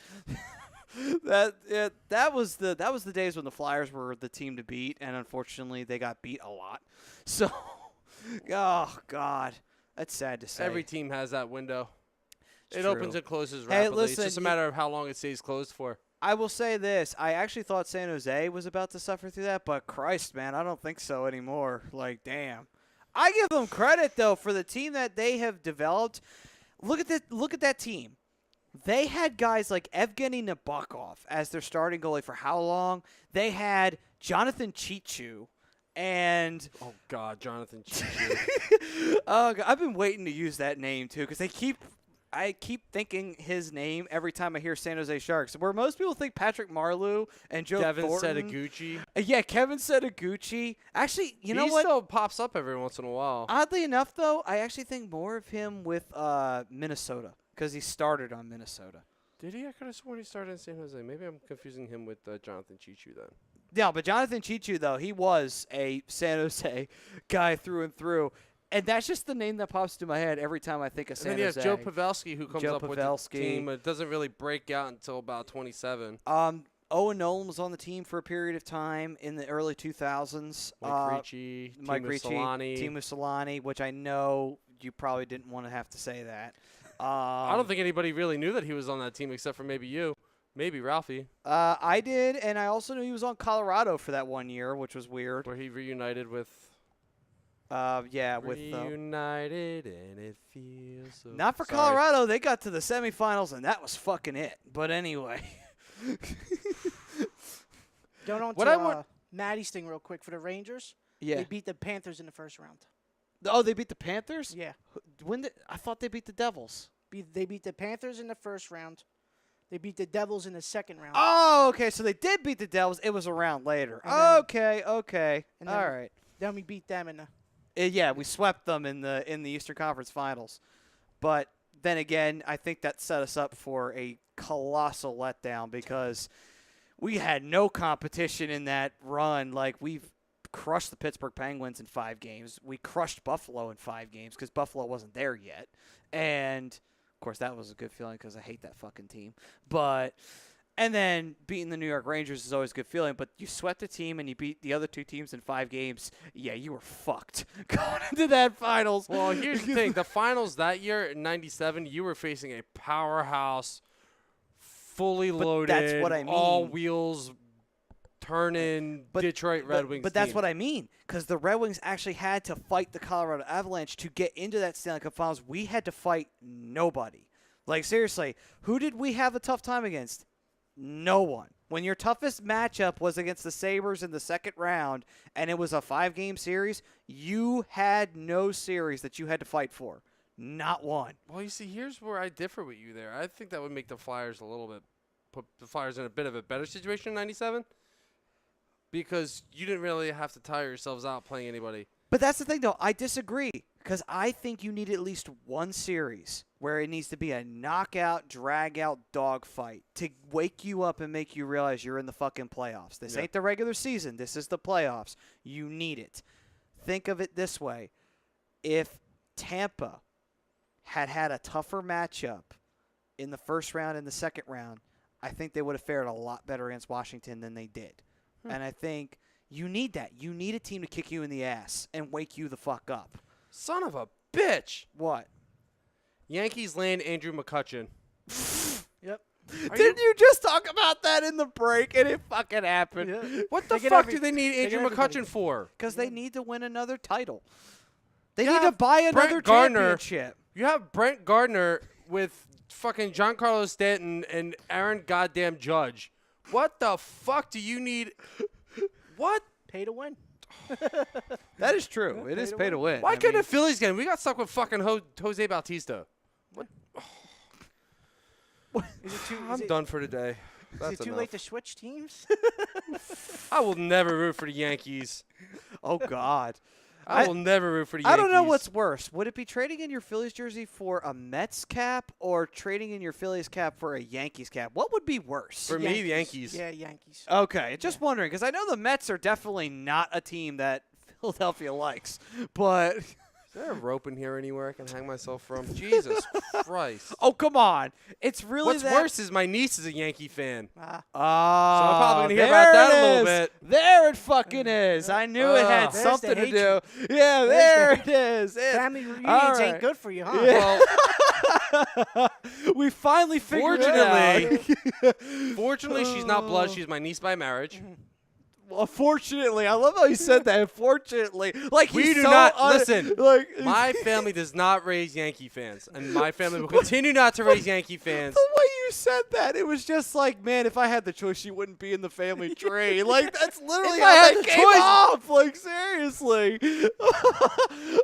That was the days when the Flyers were the team to beat, and unfortunately they got beat a lot. So, oh God, that's sad to say.
Every team has that window.
It's
It
true.
opens and closes
Hey,
rapidly.
listen,
it's just a
you-
matter of how long it stays closed for.
I will say this. I actually thought San Jose was about to suffer through that, but Christ, man, I don't think so anymore. Like, damn. I give them credit, though, for the team that they have developed. Look at that team. They had guys like Evgeny Nabokov as their starting goalie for how long? They had Jonathan Chichu and
Oh, God, Jonathan Chichu.
oh, God, I've been waiting to use that name, too, because they keep I keep thinking his name every time I hear San Jose Sharks. Where most people think Patrick Marleau and Joe
Devin
Thornton.
Setaguchi.
Yeah, Kevin Setaguchi. Actually, you know
He
what?
still pops up every once in a while.
Oddly enough, though, I actually think more of him with Minnesota because he started on Minnesota.
Did he? I could have sworn he started in San Jose. Maybe I'm confusing him with Jonathan Chichu then.
Yeah, but Jonathan Chichu, though, he was a San Jose guy through and through. And that's just the name that pops into my head every time I think of San
And then
Jose.
you have Joe Pavelski, who comes
Joe
up with the
Pavelski.
team. It doesn't really break out until about 27.
Owen Nolan was on the team for a period of time in the early 2000s.
Mike Ricci,
Mike
Teemu
Ricci,
Solani.
Teemu Solani, which I know you probably didn't want to have to say that.
I don't think anybody really knew that he was on that team except for maybe you. Maybe Ralphie,
I did, and I also knew he was on Colorado for that 1 year, which was weird.
where he reunited with
Reunited,
and it feels so
not for
Sorry.
Colorado. They got to the semifinals, and that was fucking it. But anyway.
Going on
What
to
I want-
Maddie's thing real quick for the Rangers.
Yeah.
They beat the Panthers in the first round.
Oh, they beat the Panthers?
Yeah.
I thought they beat the Devils.
They beat the Panthers in the first round. They beat the Devils in the second round.
Oh, okay. So they did beat the Devils. It was a round later.
And then-
Okay.
and then-
All right.
Then we beat them in the
Yeah, we swept them in the Eastern Conference Finals. But then again, I think that set us up for a colossal letdown because we had no competition in that run. Like, we've crushed the Pittsburgh Penguins in 5 games. We crushed Buffalo in 5 games because Buffalo wasn't there yet. And, of course, that was a good feeling because I hate that fucking team. And then beating the New York Rangers is always a good feeling, but you swept the team and you beat the other 2 teams in 5 games. Yeah, you were fucked going into that finals.
Well, here's the thing. The finals that year in 97, you were facing a powerhouse, fully loaded,
that's what I
all
mean.
wheels turning Detroit Red Wings
But that's
team.
what I mean, because the Red Wings actually had to fight the Colorado Avalanche to get into that Stanley Cup Finals. We had to fight nobody. Like, seriously, who did we have a tough time against? No one. When your toughest matchup was against the Sabres in the second round and it was a 5-game series, you had no series that you had to fight for. Not one.
Well, you see, here's where I differ with you there. I think that would make the Flyers put the Flyers in a bit of a better situation in 97 because you didn't really have to tire yourselves out playing anybody.
But that's the thing, though. I disagree because I think you need at least one series where it needs to be a knockout, drag-out dogfight to wake you up and make you realize you're in the fucking playoffs. This
Yeah.
ain't the regular season. This is the playoffs. You need it. Think of it this way. If Tampa had a tougher matchup in the first round and the second round, I think they would have fared a lot better against Washington than they did. And I think you need that. You need a team to kick you in the ass and wake you the fuck up.
Son of a bitch!
What?
Yankees land Andrew McCutcheon.
Yep.
Didn't you just talk about that in the break and it fucking happened?
Yeah.
What the
They get
fuck
every-
do they need
they
Andrew
get everybody.
McCutcheon for?
Because they need to win another title. They
You
need to
have
buy
Brent
another
Gardner.
championship.
You have Brent Gardner with fucking Giancarlo Stanton and Aaron goddamn Judge. What the fuck do you need? What?
Pay to win.
That is true. It is pay to win.
Why couldn't the Phillies get him? We got stuck with fucking Jose Bautista.
Is it too?
I'm done for today.
Is
That's
it too
enough.
late to switch teams?
I will never root for the Yankees.
Oh, God.
I will never root for the Yankees.
I don't know what's worse. Would it be trading in your Phillies jersey for a Mets cap or trading in your Phillies cap for a Yankees cap? What would be worse?
For me, the Yankees.
Yeah, Yankees.
Okay, just wondering because I know the Mets are definitely not a team that Philadelphia likes, but
Is there a rope in here anywhere I can hang myself from? Jesus Christ.
oh come on, it's really
What's
that
worse is my niece is a Yankee fan.
Ah,
Oh,
So I'm probably gonna hear
there
about that
it
a little
is.
bit.
There it fucking is. I knew it had
There's
the
something to do.
hatred.
Yeah, there
There's
it is.
family reunions
all right.
ain't good for you, huh?
Well,
We finally figured it out.
fortunately, she's not blood. She's my niece by marriage.
Well, fortunately, I love how you said that. Fortunately, like
We
he's
do
so
not- listen,
Like
My family does not raise Yankee fans, and my family will continue not to raise Yankee fans.
the way you said that, it was just like, man, if I had the choice, she wouldn't be in the family tree. Like that's literally
If
how
I had
that
the
came
choice-
off. Like seriously.
Well,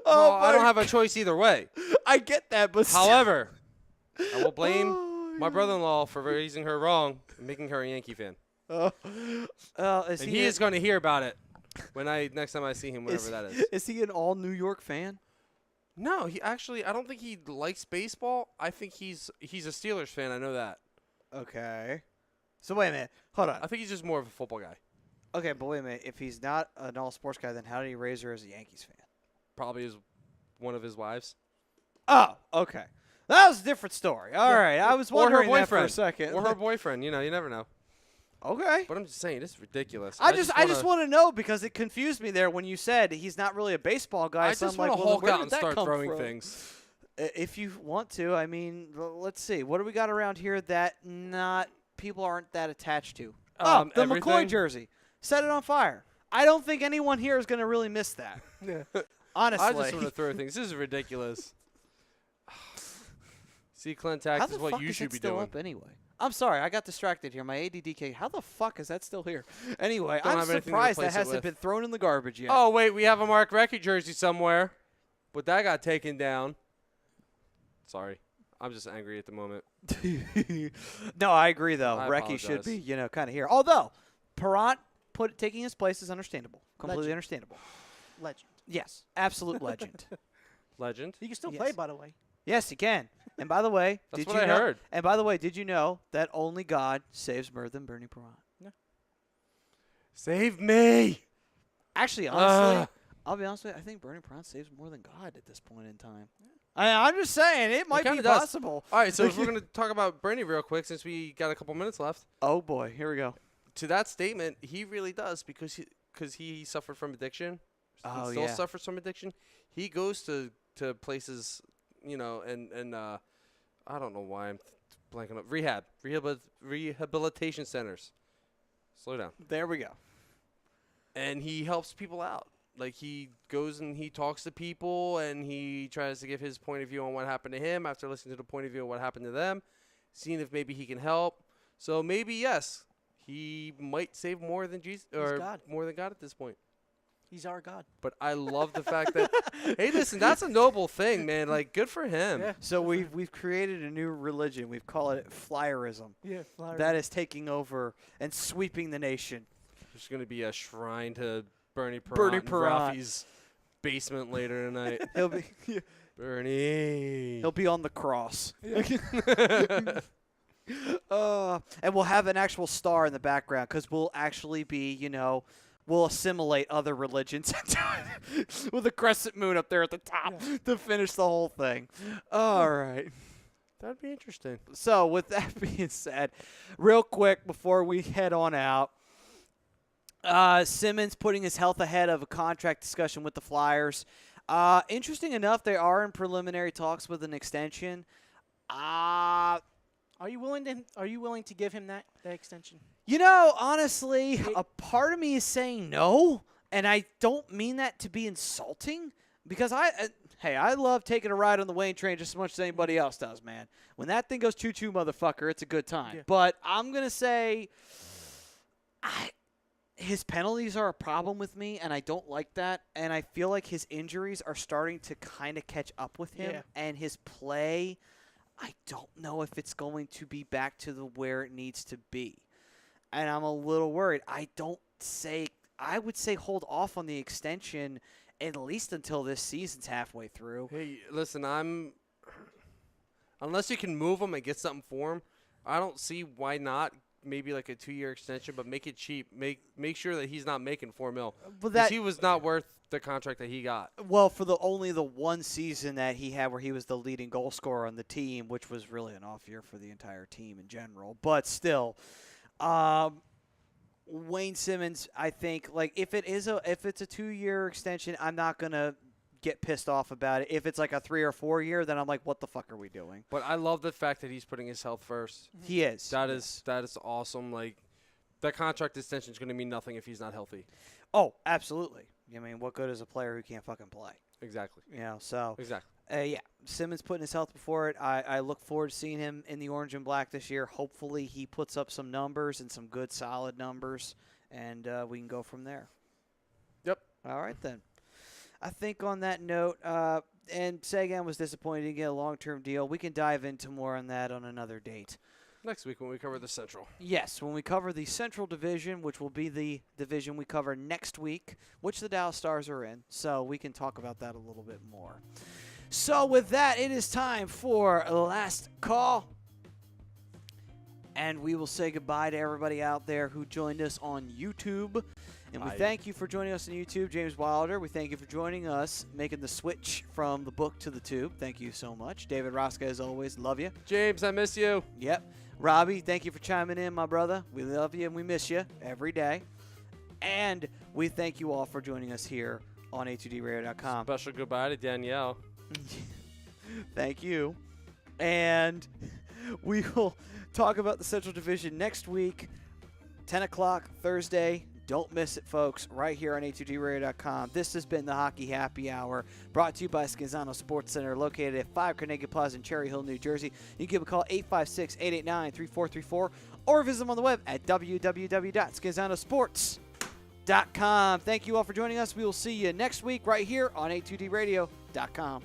Oh
I don't
my
have a choice either way.
I get that, but
However, I will blame
Oh,
my brother-in-law for raising her wrong and making her a Yankee fan.
Is
And
he
he is going to hear about it when next time I see him, whenever that is.
Is he an all New York fan?
No, he actually, I don't think he likes baseball. I think he's a Steelers fan. I know that.
Okay. So wait a minute. Hold on.
I think he's just more of a football guy.
Okay, but wait a minute. If he's not an all sports guy, then how did he raise her as a Yankees fan?
Probably is one of his wives.
Oh, okay. That was a different story. All right. I was
Or her
wondering that for a
boyfriend.
second.
Or her boyfriend. You never know.
Okay.
But I'm just saying, this is ridiculous.
I just want to know because it confused me there when you said he's not really a baseball guy.
I
so
just
I'm
want
like,
to
well,
hulk
where
out
did
and
that
start
come
throwing
from?
things.
If you want to, I mean, let's see. What do we got around here that not people aren't that attached to? The McCoy
Everything.
jersey. Set it on fire. I don't think anyone here is going to really miss that. Honestly.
I just want to throw things. This is ridiculous. See, Clint
How
Tack
the
is what
fuck
you
is
should
it
be
still
doing.
up anyway? I'm sorry, I got distracted here. My ADD. How the fuck is that still here? Anyway,
Don't
I'm
have anything to
surprised that
replace it
hasn't
with.
been thrown in the garbage yet.
Oh, wait, we have a Mark Recchi jersey somewhere. But that got taken down. Sorry. I'm just angry at the moment.
No, I agree though.
I
Recchi should
apologize.
be, kind of here. Although Perrant taking his place is understandable, completely
Legend.
understandable.
Legend.
Yes, absolute legend.
Legend.
He can still
Yes.
play, by the way.
Yes, he can. And by the way,
That's
did
what
you
I
know?
heard.
And by the way, did you know that only God saves more than Bernie Perrant?
Save me.
Actually, honestly,
Ugh.
I'll be honest with you. I think Bernie Perrant saves more than God at this point in time. I'm just saying it might be
kinda does.
possible.
All right, so if we're going to talk about Bernie real quick since we got a couple minutes left.
Oh boy, here we go.
To that statement, he really does because he suffered from addiction.
Oh,
still
yeah.
suffers from addiction. He goes to places, and I don't know why I'm blanking up. Rehabilitation centers. Slow down.
There we go.
And he helps people out. Like, he goes and he talks to people, and he tries to give his point of view on what happened to him after listening to the point of view of what happened to them, seeing if maybe he can help. So maybe, yes, he might save more than Jesus or
God.
more than God at this point.
He's our God.
But I love the fact that, hey, listen, that's a noble thing, man. Like, good for him.
Yeah.
So we've created a new religion. We've called it flyerism.
Yeah, Flyer.
That is taking over and sweeping the nation.
There's going to be a shrine to Bernie Perrant,
Bernie
in
Perrant.
Ralphie's basement later tonight.
He'll be
Bernie.
he'll be on the cross. And we'll have an actual star in the background because we'll actually be, we'll assimilate other religions into it with a crescent moon up there at the top to finish the whole thing. All right.
That'd be interesting.
So with that being said, real quick before we head on out, Simmons putting his health ahead of a contract discussion with the Flyers. Interesting enough, they are in preliminary talks with an extension.
Are you willing to give him that extension?
Honestly, a part of me is saying no, and I don't mean that to be insulting because I love taking a ride on the Wayne train just as much as anybody else does, man. When that thing goes choo-choo, motherfucker, it's a good time.
Yeah.
But I'm going to say his penalties are a problem with me, and I don't like that. And I feel like his injuries are starting to kind of catch up with him,
Yeah.
and his play, I don't know if it's going to be back to where it needs to be. And I'm a little worried. I would say hold off on the extension at least until this season's halfway through.
Hey, listen, unless you can move him and get something for him, I don't see why not. Maybe like a 2-year extension, but make it cheap. Make sure that he's not making $4 million.
But
Because he was not worth the contract that he got.
Well, for only the one season that he had where he was the leading goal scorer on the team, which was really an off year for the entire team in general. But still, Wayne Simmons, I think, like if it's a 2-year extension, I'm not gonna get pissed off about it. If it's like a 3 or 4 year, then I'm like, what the fuck are we doing?
But I love the fact that he's putting his health first.
He is.
That is awesome. Like, that contract extension is going to mean nothing if he's not healthy.
Oh, absolutely. I mean, what good is a player who can't fucking play?
Exactly.
So
Exactly.
yeah, Simmons putting his health before it. I look forward to seeing him in the orange and black this year. Hopefully he puts up some numbers and some good, solid numbers, and we can go from there.
Yep.
All right, then. I think on that note, and Sagan was disappointed to get a long-term deal. We can dive into more on that on another date.
Next week when we cover the Central.
Yes, when we cover the Central Division, which will be the division we cover next week, which the Dallas Stars are in. So we can talk about that a little bit more. So with that, it is time for Last Call. And we will say goodbye to everybody out there who joined us on YouTube. And we thank you for joining us on YouTube. James Wilder, we thank you for joining us, making the switch from the book to the tube. Thank you so much. David Rosca, as always, love you.
James, I miss you.
Yep. Robbie, thank you for chiming in, my brother. We love you and we miss you every day. And we thank you all for joining us here on A2DRadio.com.
Special goodbye to Danielle.
Thank you. And we will talk about the Central Division next week, 10 o'clock Thursday. Don't miss it, folks, right here on A2DRadio.com. This has been the Hockey Happy Hour, brought to you by Scanzano Sports Center, located at 5 Carnegie Plaza in Cherry Hill, New Jersey. You can give a call 856-889-3434 or visit them on the web at www.scanzanosports.com. Thank you all for joining us. We will see you next week right here on A2DRadio.com.